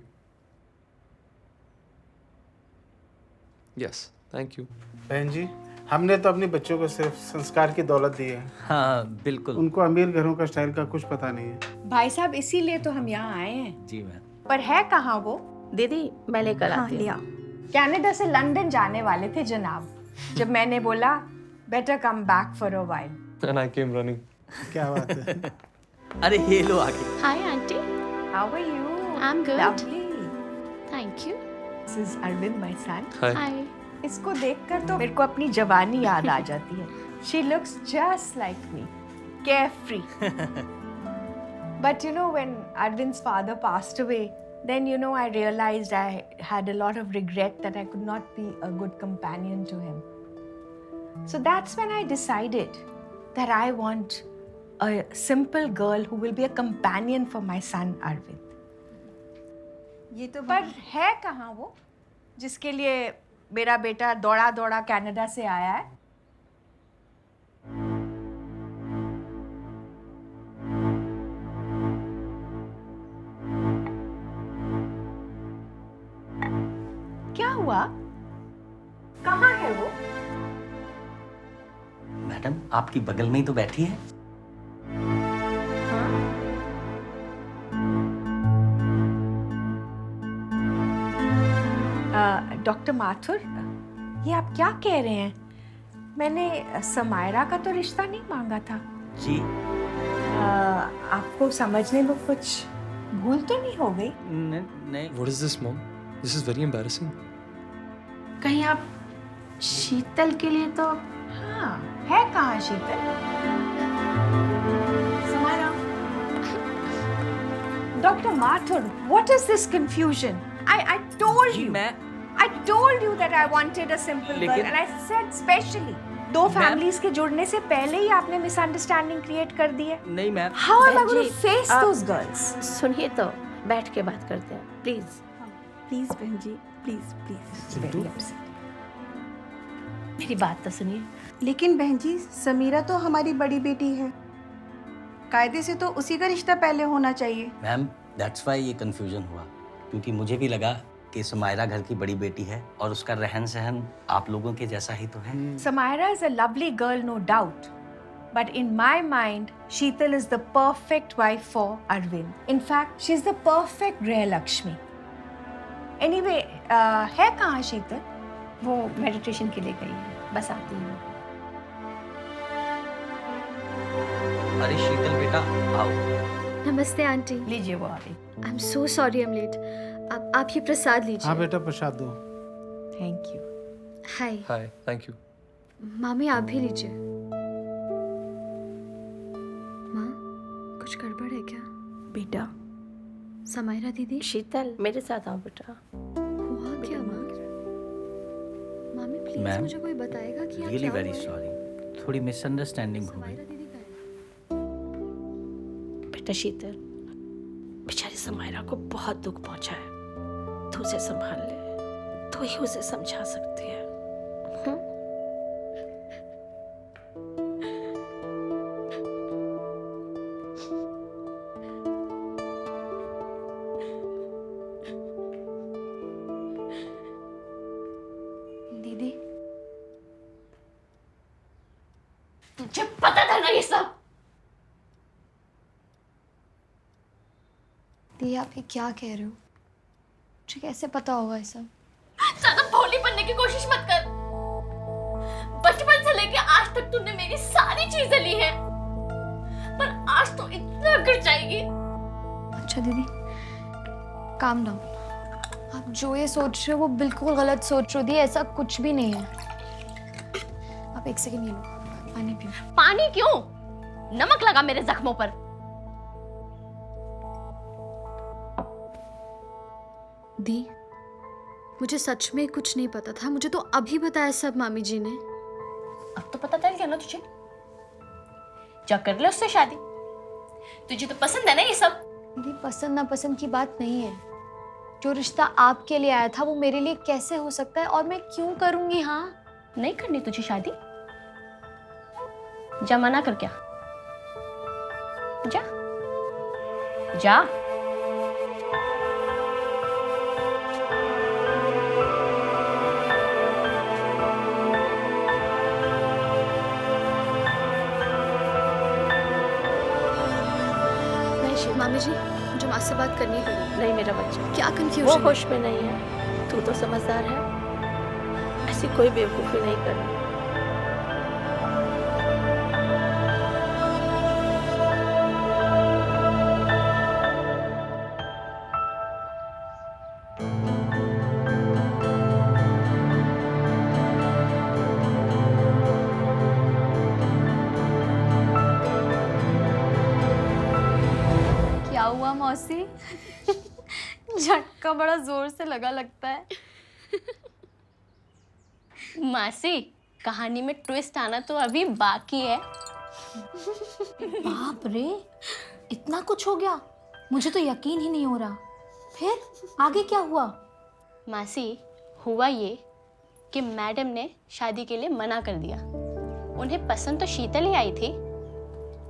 Yes, thank you.
बहन जी, हमने तो अपने बच्चों को सिर्फ संस्कार की दौलत दी है।
हाँ बिल्कुल।
उनको अमीर घरों का स्टाइल का कुछ पता नहीं है।
भाई साहब इसीलिए तो हम यहाँ आए हैं।
जी मैम।
पर है कहाँ वो?
दीदी मैं लेकर आती हूँ।
कनाडा से लंदन जाने वाले थे जनाब, जब मैंने बोला better come back for a while.
And I came running.
क्या बात है?
अरे ये लो आगे।
Hi aunty.
How are you?
I'm good.
Lovely.
Thank you.
This is Arvind, my son.
Hi.
इसको देखकर तो मेरे को अपनी जवानी याद आ जाती है। She looks just like me, carefree. But you know, when Arvind's father passed away, then you know I realized I had a lot of regret that I could not be a good companion to him. So that's when I decided that I want a simple girl who will be a companion for my son Arvind.
ये तो
पर है कहाँ वो जिसके लिए मेरा बेटा दौड़ा दौड़ा कनाडा से आया है? क्या हुआ? कहाँ है वो?
मैडम आपकी बगल में ही तो बैठी है।
डॉक्टर माथुर, ये आप क्या कह रहे हैं? मैंने समायरा का तो रिश्ता नहीं मांगा था।
जी।
आपको समझने में कुछ भूल तो नहीं हो गई?
नहीं।
What is this, Mom? This is very embarrassing.
कहीं आप शीतल के लिए तो
हाँ, है कहाँ Sheetal? Samaira. Doctor Mathur, what is this confusion? I told you. I told you that I wanted a simple girl, and I said specially. दो families के जुड़ने से पहले ही आपने misunderstanding create कर दी है।
नहीं ma'am.
How am I going to face those girls?
सुनिए तो बैठ के बात करते हैं प्लीज।
प्लीज बहन जी, प्लीज प्लीज।
मेरी बात तो सुनिए।
लेकिन बहन जी समीरा तो हमारी बड़ी बेटी है, कायदे से तो उसी का रिश्ता पहले होना चाहिए।
मैम दैट्स वाई ये कंफ्यूजन हुआ, क्योंकि मुझे भी लगा कि समायरा घर की बड़ी बेटी है और उसका रहन सहन आप लोगों के जैसा ही तो है।
Samaira is a lovely girl, no doubt. But in my mind, Sheetal is the perfect wife for Arvind. In fact, she's the perfect Griha Lakshmi. Anyway, है कहाँ शीतल?
वो मेडिटेशन के लिए गई है, बस आती है।
अरे शीतल बेटा आओ।
नमस्ते आंटी।
लीजिए वो आ गई।
I am so sorry I am late. आप ये प्रसाद लीजिए।
हाँ बेटा प्रसाद दो।
Thank you.
Hi.
Hi, thank you.
मामी आप भी लीजिए। माँ कुछ गड़बड़ है क्या?
बेटा
समायरा दीदी।
शीतल मेरे साथ आओ बेटा।
हुआ क्या माँ? मामी प्लीज
मैम,
मुझे कोई बताएगा कि यहाँ
रियली
क्या
वेरी
हुआ है?
सॉरी, थोड़ी मिसअंडरस्टैंडिंग हो गई।
बेटा शीतल, बेचारी समायरा को बहुत दुख पहुंचा है, तू उसे संभाल ले, तू ही उसे समझा सकती है।
दीदी
तुझे पता था ना ये सब?
दी आप ये क्या कह रहे हो? मुझे कैसे पता होगा ये सब?
ज्यादा भोली बनने की कोशिश मत कर। बचपन से लेके आज तक तूने मेरी सारी चीजें ली हैं, पर आज तो इतना गिर जाएगी।
अच्छा दीदी काम डाउन। आप जो ये सोच रहे हो वो बिल्कुल गलत सोच रहे हो दी, ऐसा कुछ भी नहीं है। आप एक सेकंड ये लो। पानी पियो।
पानी क्यों? नमक लगा मेरे जख्मों पर।
दी, मुझे सच में कुछ नहीं पता था, मुझे तो अभी बताया सब मामी जी ने।
अब तो पता चल गया ना तुझे। जा कर ले उससे शादी। तुझे तो पसंद है ना ये सब।
दीदी, पसंद ना पसंद की बात नहीं है। जो रिश्ता आपके लिए आया था वो मेरे लिए कैसे हो सकता है, और मैं क्यों करूंगी? हाँ,
नहीं करनी तुझे शादी? जा मना कर क्या? जा जा।
मामी जी, मुझे माँ से बात करनी पड़ेगी।
नहीं मेरा बच्चा,
क्या कंफ्यूजन?
वो होश में नहीं है। तू तो समझदार है, ऐसी कोई बेवकूफ़ी नहीं करनी।
क्या हुआ मौसी? झटका बड़ा जोर से लगा लगता है।
मासी, कहानी में ट्विस्ट आना तो अभी बाकी है।
बाप रे, इतना कुछ हो गया, मुझे तो यकीन ही नहीं हो रहा। फिर आगे क्या हुआ?
मासी, हुआ ये कि मैडम ने शादी के लिए मना कर दिया। उन्हें पसंद तो शीतल ही आई थी,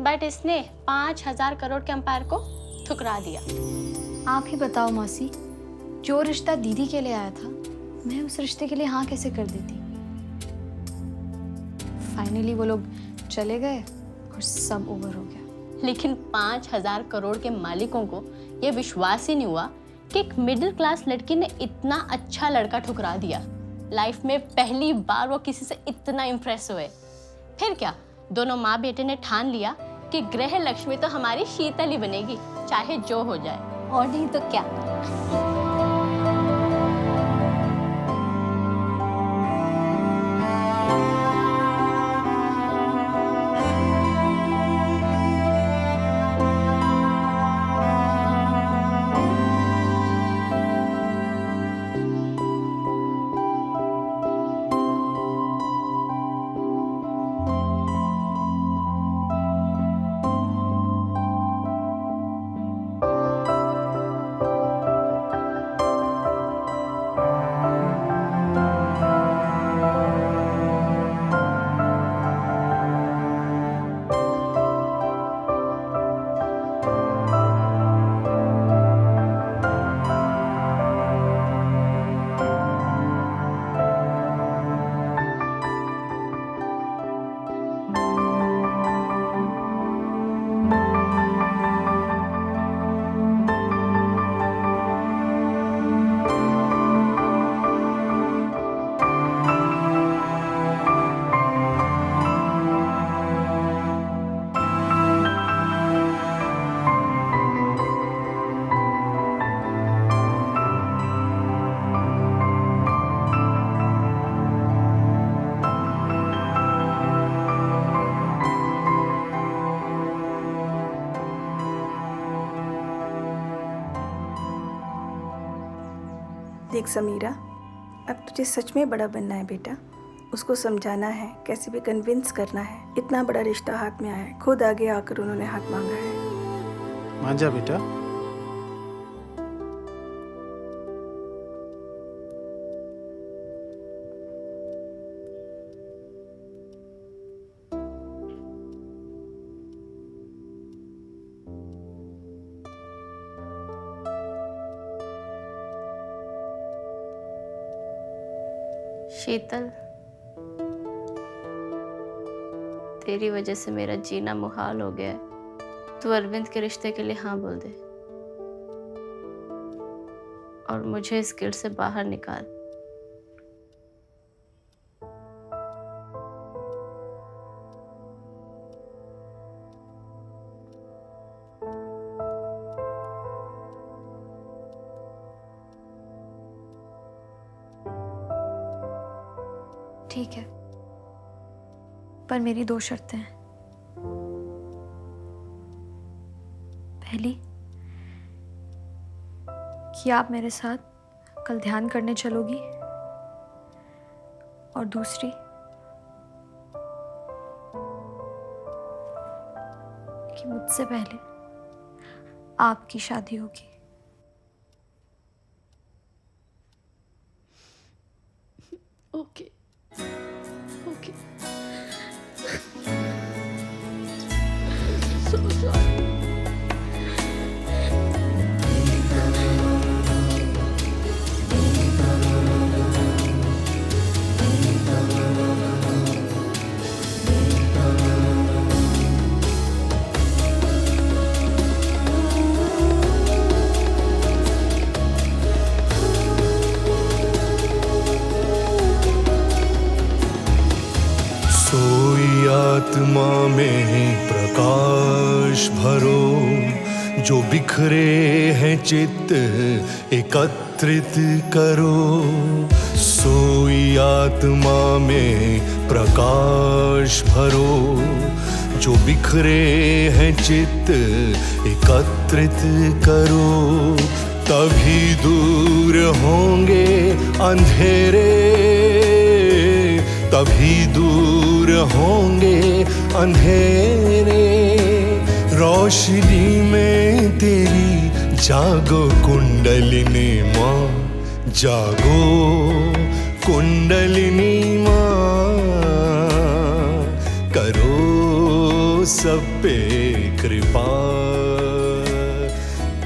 बट इसने 5,000 करोड़ के अंपायर को ठुकरा दिया।
आप ही बताओ मौसी, जो रिश्ता दीदी के लिए आया था, मैं उस रिश्ते के लिए हाँ कैसे कर देती? फाइनली वो लोग चले गए और सब ओवर हो गया।
लेकिन 5,000 करोड़ के मालिकों को यह विश्वास ही नहीं हुआ कि एक मिडिल क्लास लड़की ने इतना अच्छा लड़का ठुकरा दिया। लाइफ में पहली बार वो किसी से इतना इम्प्रेस हुए। फिर क्या, दोनों माँ बेटे ने ठान लिया कि गृह लक्ष्मी तो हमारी शीतल ही बनेगी, चाहे जो हो जाए।
और नहीं तो क्या।
देख समीरा, अब तुझे सच में बड़ा बनना है बेटा। उसको समझाना है, कैसे भी कन्विंस करना है। इतना बड़ा रिश्ता हाथ में आया है, खुद आगे आकर उन्होंने हाथ मांगा है।
मान जा बेटा।
शीतल, तेरी वजह से मेरा जीना मुहाल हो गया है। तू अरविंद के रिश्ते के लिए हाँ बोल दे और मुझे इस गिल्ट से बाहर निकाल।
ठीक है, पर मेरी 2 शर्तें हैं। पहली कि आप मेरे साथ कल ध्यान करने चलोगी, और दूसरी कि मुझसे पहले आपकी शादी होगी।
Okay okay so sorry.
सोई आत्मा में प्रकाश भरो, जो बिखरे हैं चित्त एकत्रित करो। सोई आत्मा में प्रकाश भरो, जो बिखरे हैं चित्त एकत्रित करो। तभी दूर होंगे अंधेरे, तभी दूर होंगे अंधेरे। रोशनी में तेरी जागो कुंडलिनी माँ, जागो कुंडलिनी माँ। करो सब पे कृपा।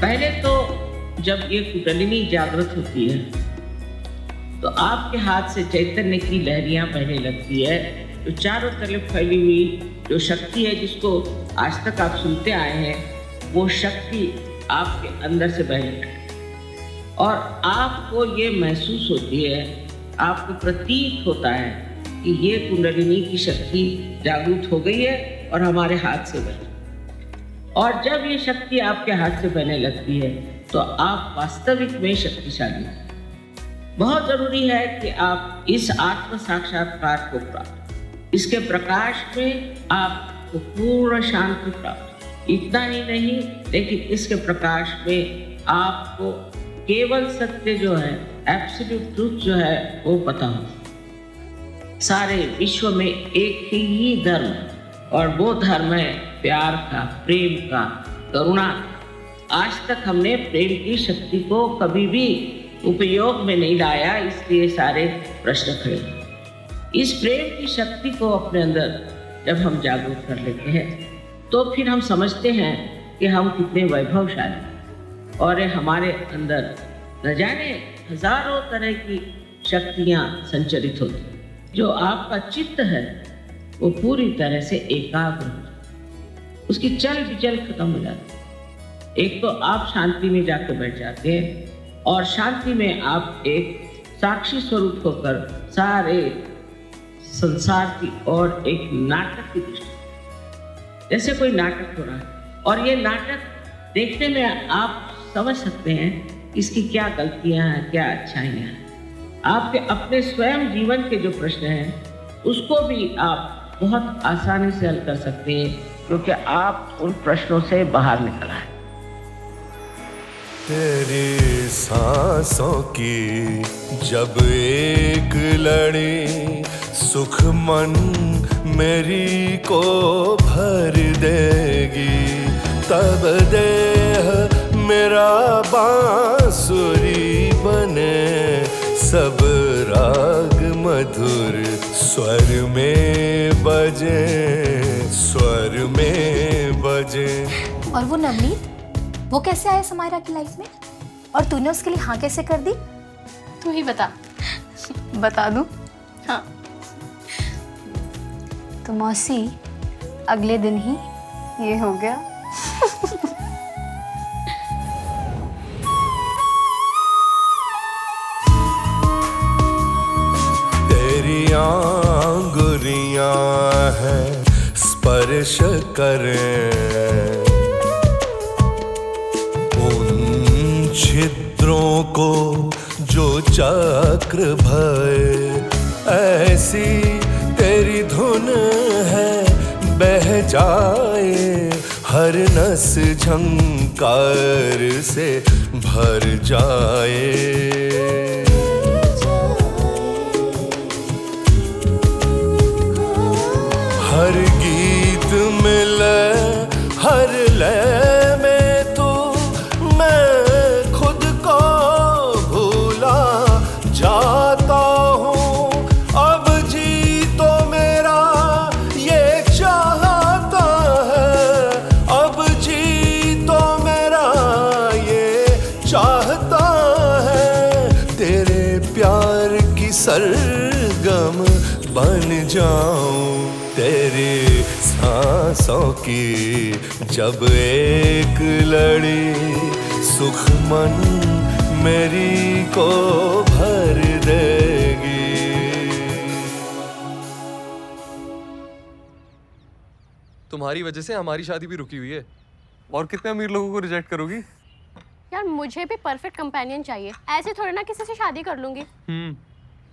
पहले तो जब ये कुंडलिनी जागृत होती है तो आपके हाथ से चैतन्य की लहरियां बहने लगती है, जो चारों तरफ फैली हुई जो शक्ति है जिसको आज तक आप सुनते आए हैं, वो शक्ति आपके अंदर से बहने लगती और आपको ये महसूस होती है, आपको प्रतीत होता है कि ये कुंडलिनी की शक्ति जागृत हो गई है और हमारे हाथ से बनी। और जब ये शक्ति आपके हाथ से बहने लगती है तो आप वास्तविक में शक्तिशाली हैं। बहुत जरूरी है कि आप इस आत्म साक्षात्कार को प्राप्त, इसके प्रकाश में आपको पूर्ण शांति प्राप्त। इतना ही नहीं, लेकिन इसके प्रकाश में आपको केवल सत्य जो है, एब्सोल्यूट ट्रूथ जो है, वो पता हो। सारे विश्व में एक ही धर्म, और वो धर्म है प्यार का, प्रेम का, करुणा। आज तक हमने प्रेम की शक्ति को कभी भी उपयोग में नहीं लाया, इसलिए सारे प्रश्न खड़े। इस प्रेम की शक्ति को अपने अंदर जब हम जागरूक कर लेते हैं तो फिर हम समझते हैं कि हम कितने वैभवशाली, और हमारे अंदर न जाने हजारों तरह की शक्तियाँ संचरित होती। जो आपका चित्त है वो पूरी तरह से एकाग्र हो, उसकी चल बिचल खत्म हो जाती। एक तो आप शांति में जाकर बैठ जाते हैं, और शांति में आप एक साक्षी स्वरूप होकर सारे संसार की और एक नाटक की दृष्टि, जैसे कोई नाटक हो रहा है और ये नाटक देखने में आप समझ सकते हैं इसकी क्या गलतियां हैं, क्या अच्छाइयां हैं। आपके अपने स्वयं जीवन के जो प्रश्न हैं उसको भी आप बहुत आसानी से हल कर सकते हैं, क्योंकि आप उन प्रश्नों से बाहर निकल आए।
तेरी सांसों की जब एक लड़ी सुख मन मेरी को भर देगी, तब देह मेरा बांसुरी बने, सब राग मधुर स्वर में बजे, स्वर में बजे।
और वो नवनीत, वो कैसे आया समायरा की लाइफ में, और तूने उसके लिए हाँ कैसे कर दी?
तू ही बता।
बता दूं?
हाँ।
तो मौसी, अगले दिन ही ये हो गया।
तेरी आंगुरियां हैं स्पर्श करें छिद्रों को जो चक्र भय, ऐसी तेरी धुन
धुन है बह जाए, हर नस झंकार से भर जाए। हर गीत में लय, हर लय में तू, मैं खुद को भूला जाता हूँ। अब जी तो मेरा ये चाहता है, अब जी तो मेरा ये चाहता है, तेरे प्यार की सरगम बन जाऊं, तेरी सांसों की जब एक लड़ी सुख मन मेरी को भर देगी।
तुम्हारी वजह से हमारी शादी भी रुकी हुई है, और कितने अमीर लोगों को रिजेक्ट करोगी?
यार मुझे भी परफेक्ट कंपेनियन चाहिए, ऐसे थोड़ी ना किसी से शादी कर लूंगी।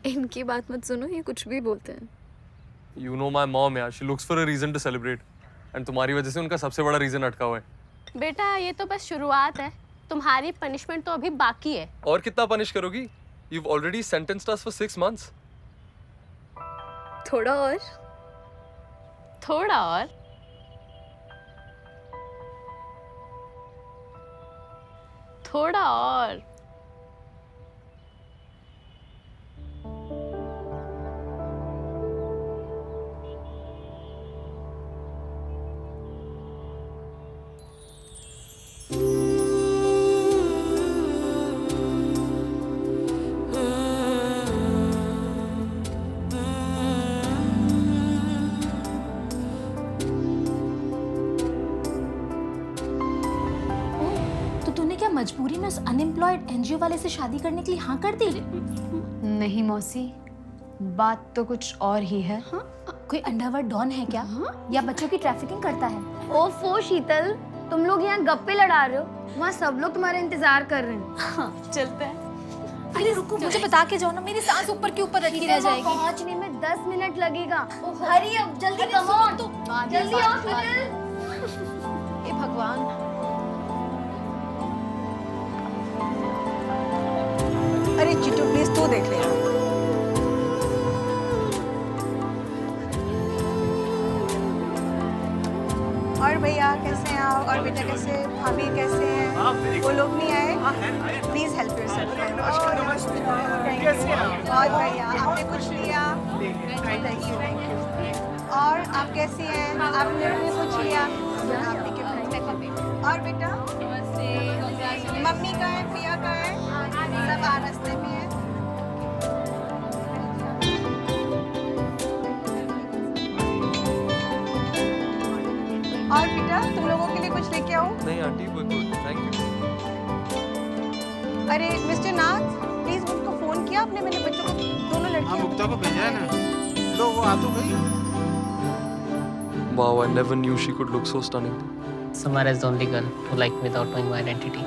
इनकी बात मत सुनो, ये कुछ भी बोलते हैं।
You know my mom, यार, she looks for a reason to celebrate, and तुम्हारी वजह से उनका सबसे बड़ा रीजन अटका हुआ है।
बेटा ये तो बस शुरुआत है, तुम्हारी पनिशमेंट तो अभी बाकी है।
और कितना पनिश करोगी? You've already sentenced us for 6 months.
थोड़ा और,
थोड़ा और, थोड़ा और।
मजबूरी में उस अनएम्प्लॉयड एनजीओ वाले से शादी करने के लिए हाँ कर दी?
नहीं मौसी, बात तो कुछ और ही है।
हाँ? कोई अंडरवर्ल्ड डॉन है क्या? या बच्चों की ट्रैफिकिंग करता है?
ओफो शीतल, तुम लोग यहाँ गप्पे लड़ा रहे हो, वहाँ सब लोग तुम्हारा इंतजार कर रहे हैं।
हाँ, चलते हैं। अरे रुको, मुझे बता के जाओ ना, मेरी सांस ऊपर के ऊपर रखी रह जाएगी।
पहुँचने में 10 मिनट लगेगा। हरी अब, जल्दी कम ऑन, जल्दी आओ शीतल।
हे भगवान।
अरे चिट्टू प्लीज तू देख ले। और भैया कैसे हैं आप? और बेटा कैसे, भाभी कैसे हैं? वो लोग नहीं आए? Please help yourself. और भैया आपने कुछ लिया? Thank you. और आप कैसी हैं? आपने कुछ लिया? आपने क्या? और बेटा मम्मी का है, पिया का है, सब आ रास्ते में है। और बेटा तुम लोगों के लिए कुछ लेके आओ?
नहीं आंटी, वो गुड, थैंक यू।
अरे मिस्टर नाथ, प्लीज मुझको फोन किया आपने? मैंने बच्चों को, दोनों लड़कियां।
हाँ, मुक्ता को भेजा है ना। लो वो आ तो गई।
Wow, I never knew she could look so stunning.
Samara is the only girl who liked me without knowing my identity.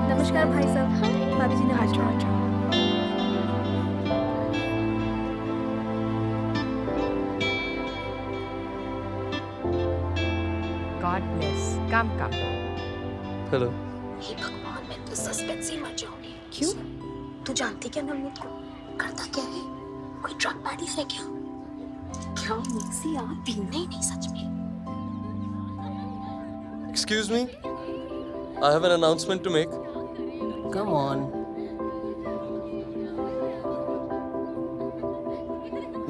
नमस्कार भाई साहब। भाभी जी नमस्कार।
God bless. Come, come.
Hello.
हे भगवान, मैं तो सस्पेंस ही मर जाऊंगी। क्यों? तू जानती क्या नवनीत को? करता क्या है? कोई ड्रग पैडिस है क्या? क्या मिक्सी यार, पीना ही नहीं सच में।
Excuse me. I have an announcement to make.
Come on.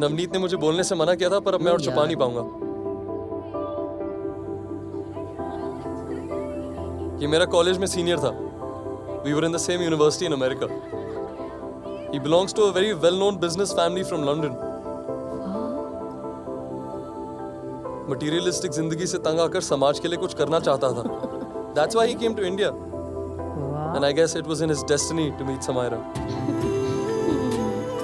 Navneet ने मुझे बोलने से मना किया था, पर अब मैं और छुपा नहीं पाऊंगा। ये मेरा कॉलेज में सीनियर था। We were in the same university in America. He belongs to a very well-known business family from London. Materialistic जिंदगी से तंग आकर समाज के लिए कुछ करना चाहता था. That's why he came to India. And I guess it was in his destiny to meet Samaira.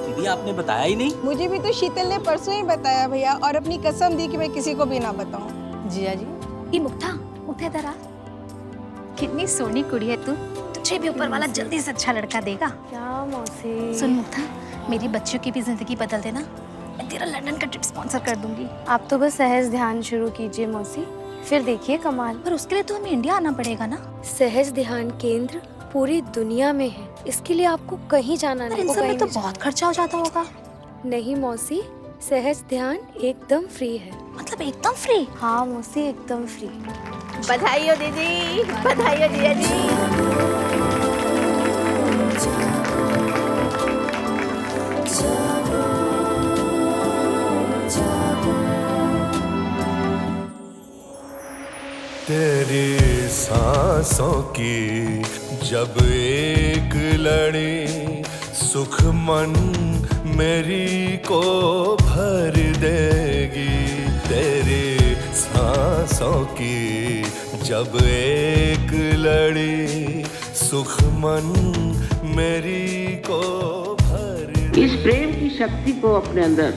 दीदी आपने बताया ही नहीं.
मुझे भी तो शीतल ने परसों ही बताया भैया, और अपनी कसम दी कि मैं किसी को भी ना बताऊं.
जिया जी, ये मुक्ता इधर आ. कितनी सोनी कुड़ी है तू. तुझे भी ऊपर वाला जल्दी से अच्छा लड़का देगा.
क्या मौसी?
सुन मुक्ता, मेरी बच्चों की भी जिंदगी बदल देना. मैं तेरा लंदन का ट्रिप स्पॉन्सर कर दूंगी.
आप तो बस सहज ध्यान शुरू कीजिए मौसी, फिर देखिए कमाल.
पर उसके लिए तो हमें इंडिया आना पड़ेगा ना.
सहज ध्यान केंद्र पूरी दुनिया में है, इसके लिए आपको कहीं जाना नहीं.
इन सब में तो बहुत खर्चा हो जाता होगा.
नहीं मौसी, सहज ध्यान एकदम फ्री है.
मतलब एकदम फ्री?
हाँ मौसी, एकदम फ्री.
बधाई हो दीदी, बधाई हो जिया जी.
तेरी सांसों की जब एक लड़ी सुख मन मेरी को भर देगी. तेरी सांसों की जब एक लड़ी सुख मन मेरी को भर.
इस प्रेम की शक्ति को अपने अंदर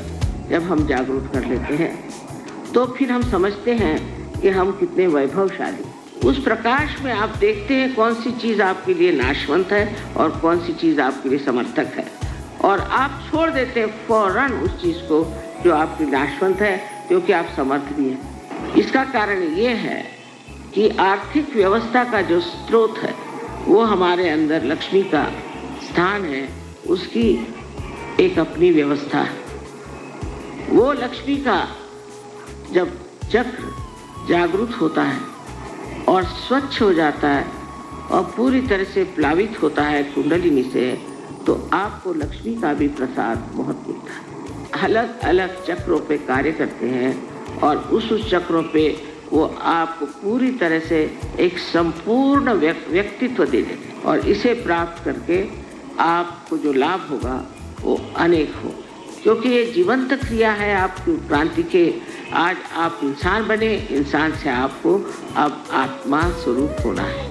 जब हम जागरूक कर लेते हैं तो फिर हम समझते हैं कि हम कितने वैभवशाली. उस प्रकाश में आप देखते हैं कौन सी चीज आपके लिए नाशवंत है और कौन सी चीज आपके लिए समर्थक है, और आप छोड़ देते हैं फौरन उस चीज को जो आपकी नाशवंत है, क्योंकि आप समर्थ भी हैं. इसका कारण ये है कि आर्थिक व्यवस्था का जो स्रोत है वो हमारे अंदर लक्ष्मी का स्थान है, उसकी एक अपनी व्यवस्था है. वो लक्ष्मी का जब चक्र जागरूक होता है और स्वच्छ हो जाता है और पूरी तरह से प्लावित होता है कुंडलिनी से, तो आपको लक्ष्मी का भी प्रसाद बहुत मिलता है. अलग अलग चक्रों पे कार्य करते हैं और उस चक्रों पे वो आपको पूरी तरह से एक संपूर्ण व्यक्तित्व दे देते हैं, और इसे प्राप्त करके आपको जो लाभ होगा वो अनेक हो, क्योंकि ये जीवंत क्रिया है आपकी क्रांति के. आज आप इंसान बने, इंसान से आपको अब आत्मा स्वरूप होना है.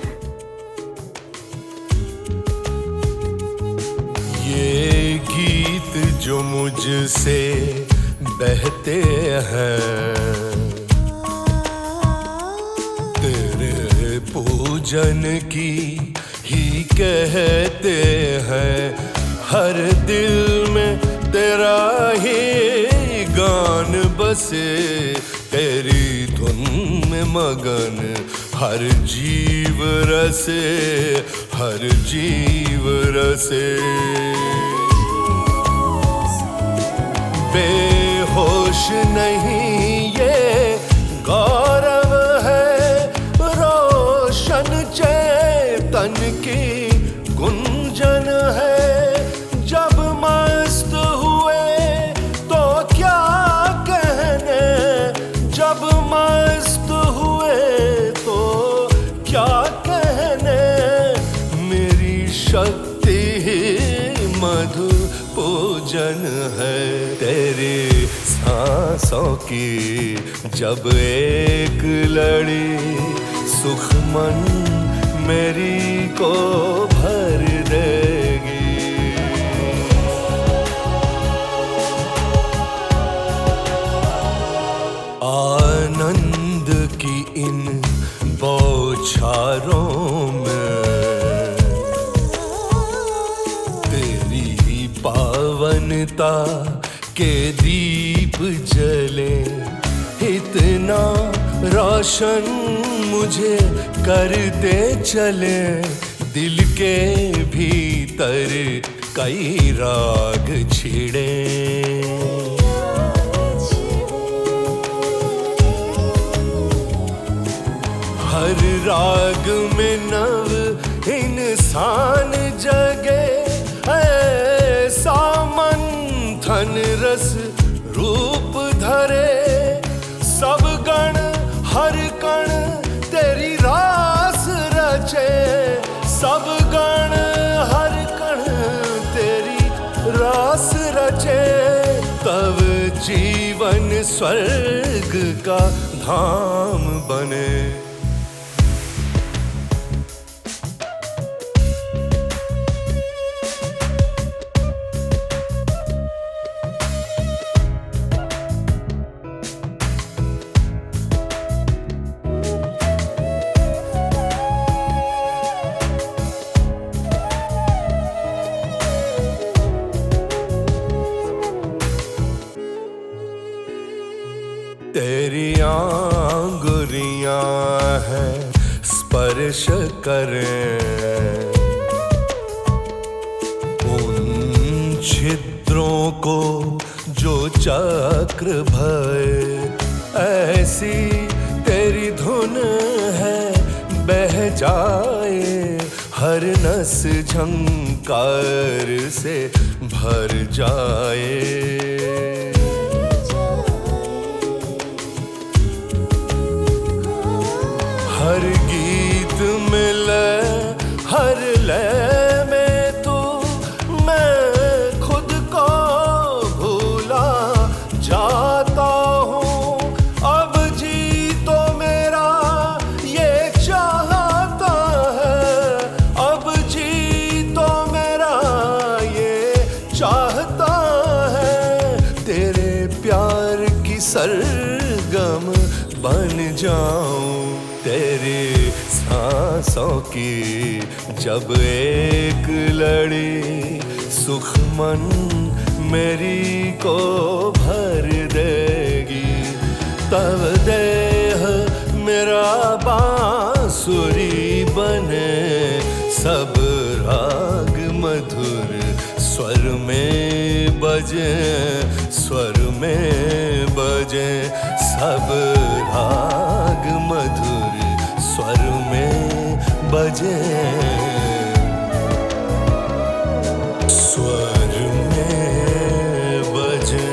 ये गीत जो मुझसे बहते हैं तेरे पूजन की ही कहते हैं. हर दिल में तेरा ही गान बसे, तेरी धुन में मगन हर जीव रसे, हर जीव रसे. बेहोश नहीं ये गौरव है, रोशन चेतन की गुंजन है. जब मस्त हुए तो क्या कहने, जब मस्त हुए तो क्या कहने. मेरी शक्ति ही मधु पूजन है. तेरी सांसों की जब एक लड़ी सुख मन मेरी को भर देगी. आनंद की इन बौछारों में तेरी पावनता के दीप जले. इतना रोशन मुझे करते चले, दिल के भीतर कई राग छिड़े. हर राग में नव इंसान जगे, ऐसा मंथन रस रूप धरे. सब गण हर कण तेरी रास रचे, सब गण हर कण तेरी रास रचे. तब जीवन स्वर्ग का धाम बने। तेरी आंगुरियां हैं स्पर्श करें उन छिद्रों को जो चक्र भये, ऐसी तेरी धुन है बह जाए, हर नस झंकार से भर जाए। हर गीत में लय, हर लय में तू, मैं खुद को भूला जाता हूँ। अब जी तो मेरा ये चाहता है, अब जी तो मेरा ये चाहता है, तेरे प्यार की सरगम बन जाऊं, तेरी सांसों की जब एक लड़ी सुखमन मेरी को भर देगी, तब देह मेरा बांसुरी बने, सब राग मधुर स्वर में बजे, स्वर में बजे, सब राग मधुर स्वर में बजे, स्वर में बजे।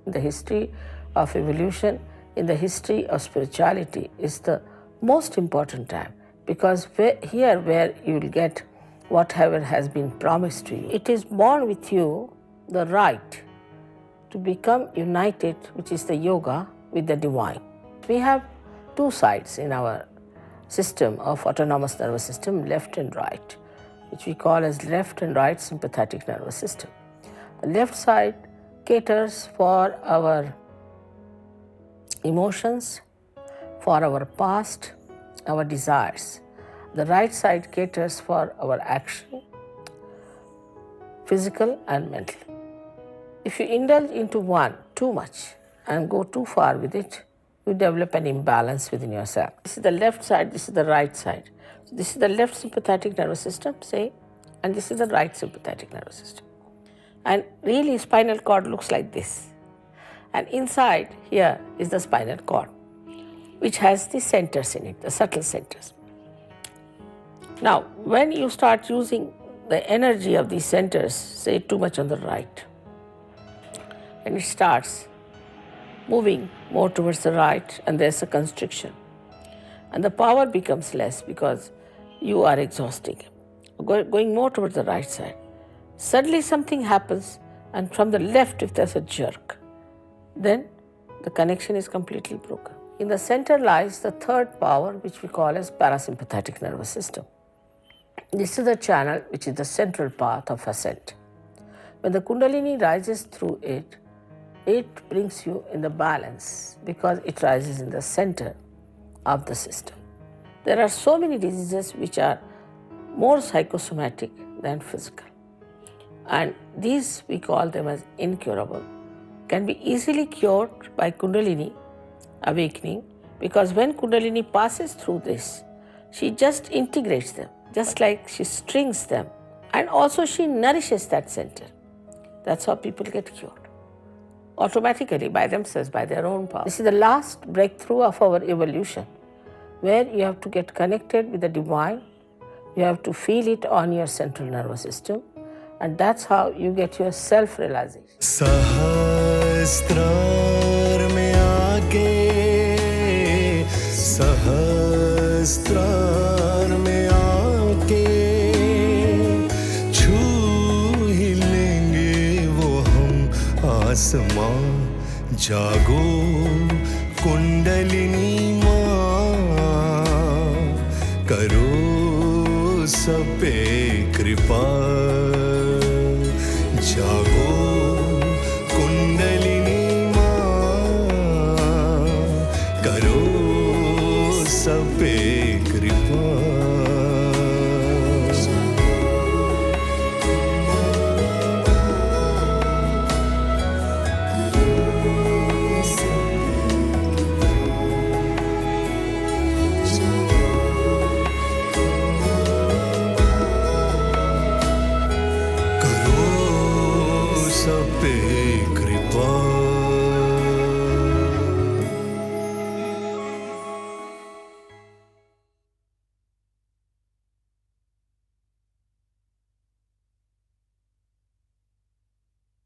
The history of evolution in the history of spirituality is the most important time, because here where you will get whatever has been promised to you. It is born with you the right to become united, which is the yoga, with the divine. We have two sides in our system of autonomous nervous system, left and right, which we call as left and right sympathetic nervous system. The left side caters for our emotions, for our past, our desires. The right side caters for our action, physical and mental. If you indulge into one too much and go too far with it, you develop an imbalance within yourself. This is the left side, this is the right side. So this is the left sympathetic nervous system, say, and this is the right sympathetic nervous system. And really spinal cord looks like this. And inside here is the spinal cord, which has the centers in it, the subtle centers. Now, when you start using the energy of these centers, say too much on the right, and it starts moving more towards the right, and there's a constriction. And the power becomes less because you are exhausting. Going more towards the right side. Suddenly something happens, and from the left, if there's a jerk, then the connection is completely broken. In the center lies the third power, which we call as parasympathetic nervous system. This is the channel which is the central path of ascent. When the Kundalini rises through it, it brings you in the balance because it rises in the center of the system. There are so many diseases which are more psychosomatic than physical. And these, we call them as incurable, can be easily cured by Kundalini awakening, because when Kundalini passes through this, she just integrates them, just like she strings them, and also she nourishes that center. That's how people get cured. Automatically, by themselves, by their own power. This is the last breakthrough of our evolution, where you have to get connected with the divine, you have to feel it on your central nervous system, and that's how you get your self-realization.
सहस्त्रार में आके, सहस्त्रार में आके, छू ही लेंगे माँ जागो कुंडलिनी माँ करो सब पे कृपा जागो कुंडलिनी माँ करो सब पे कृपा सब पे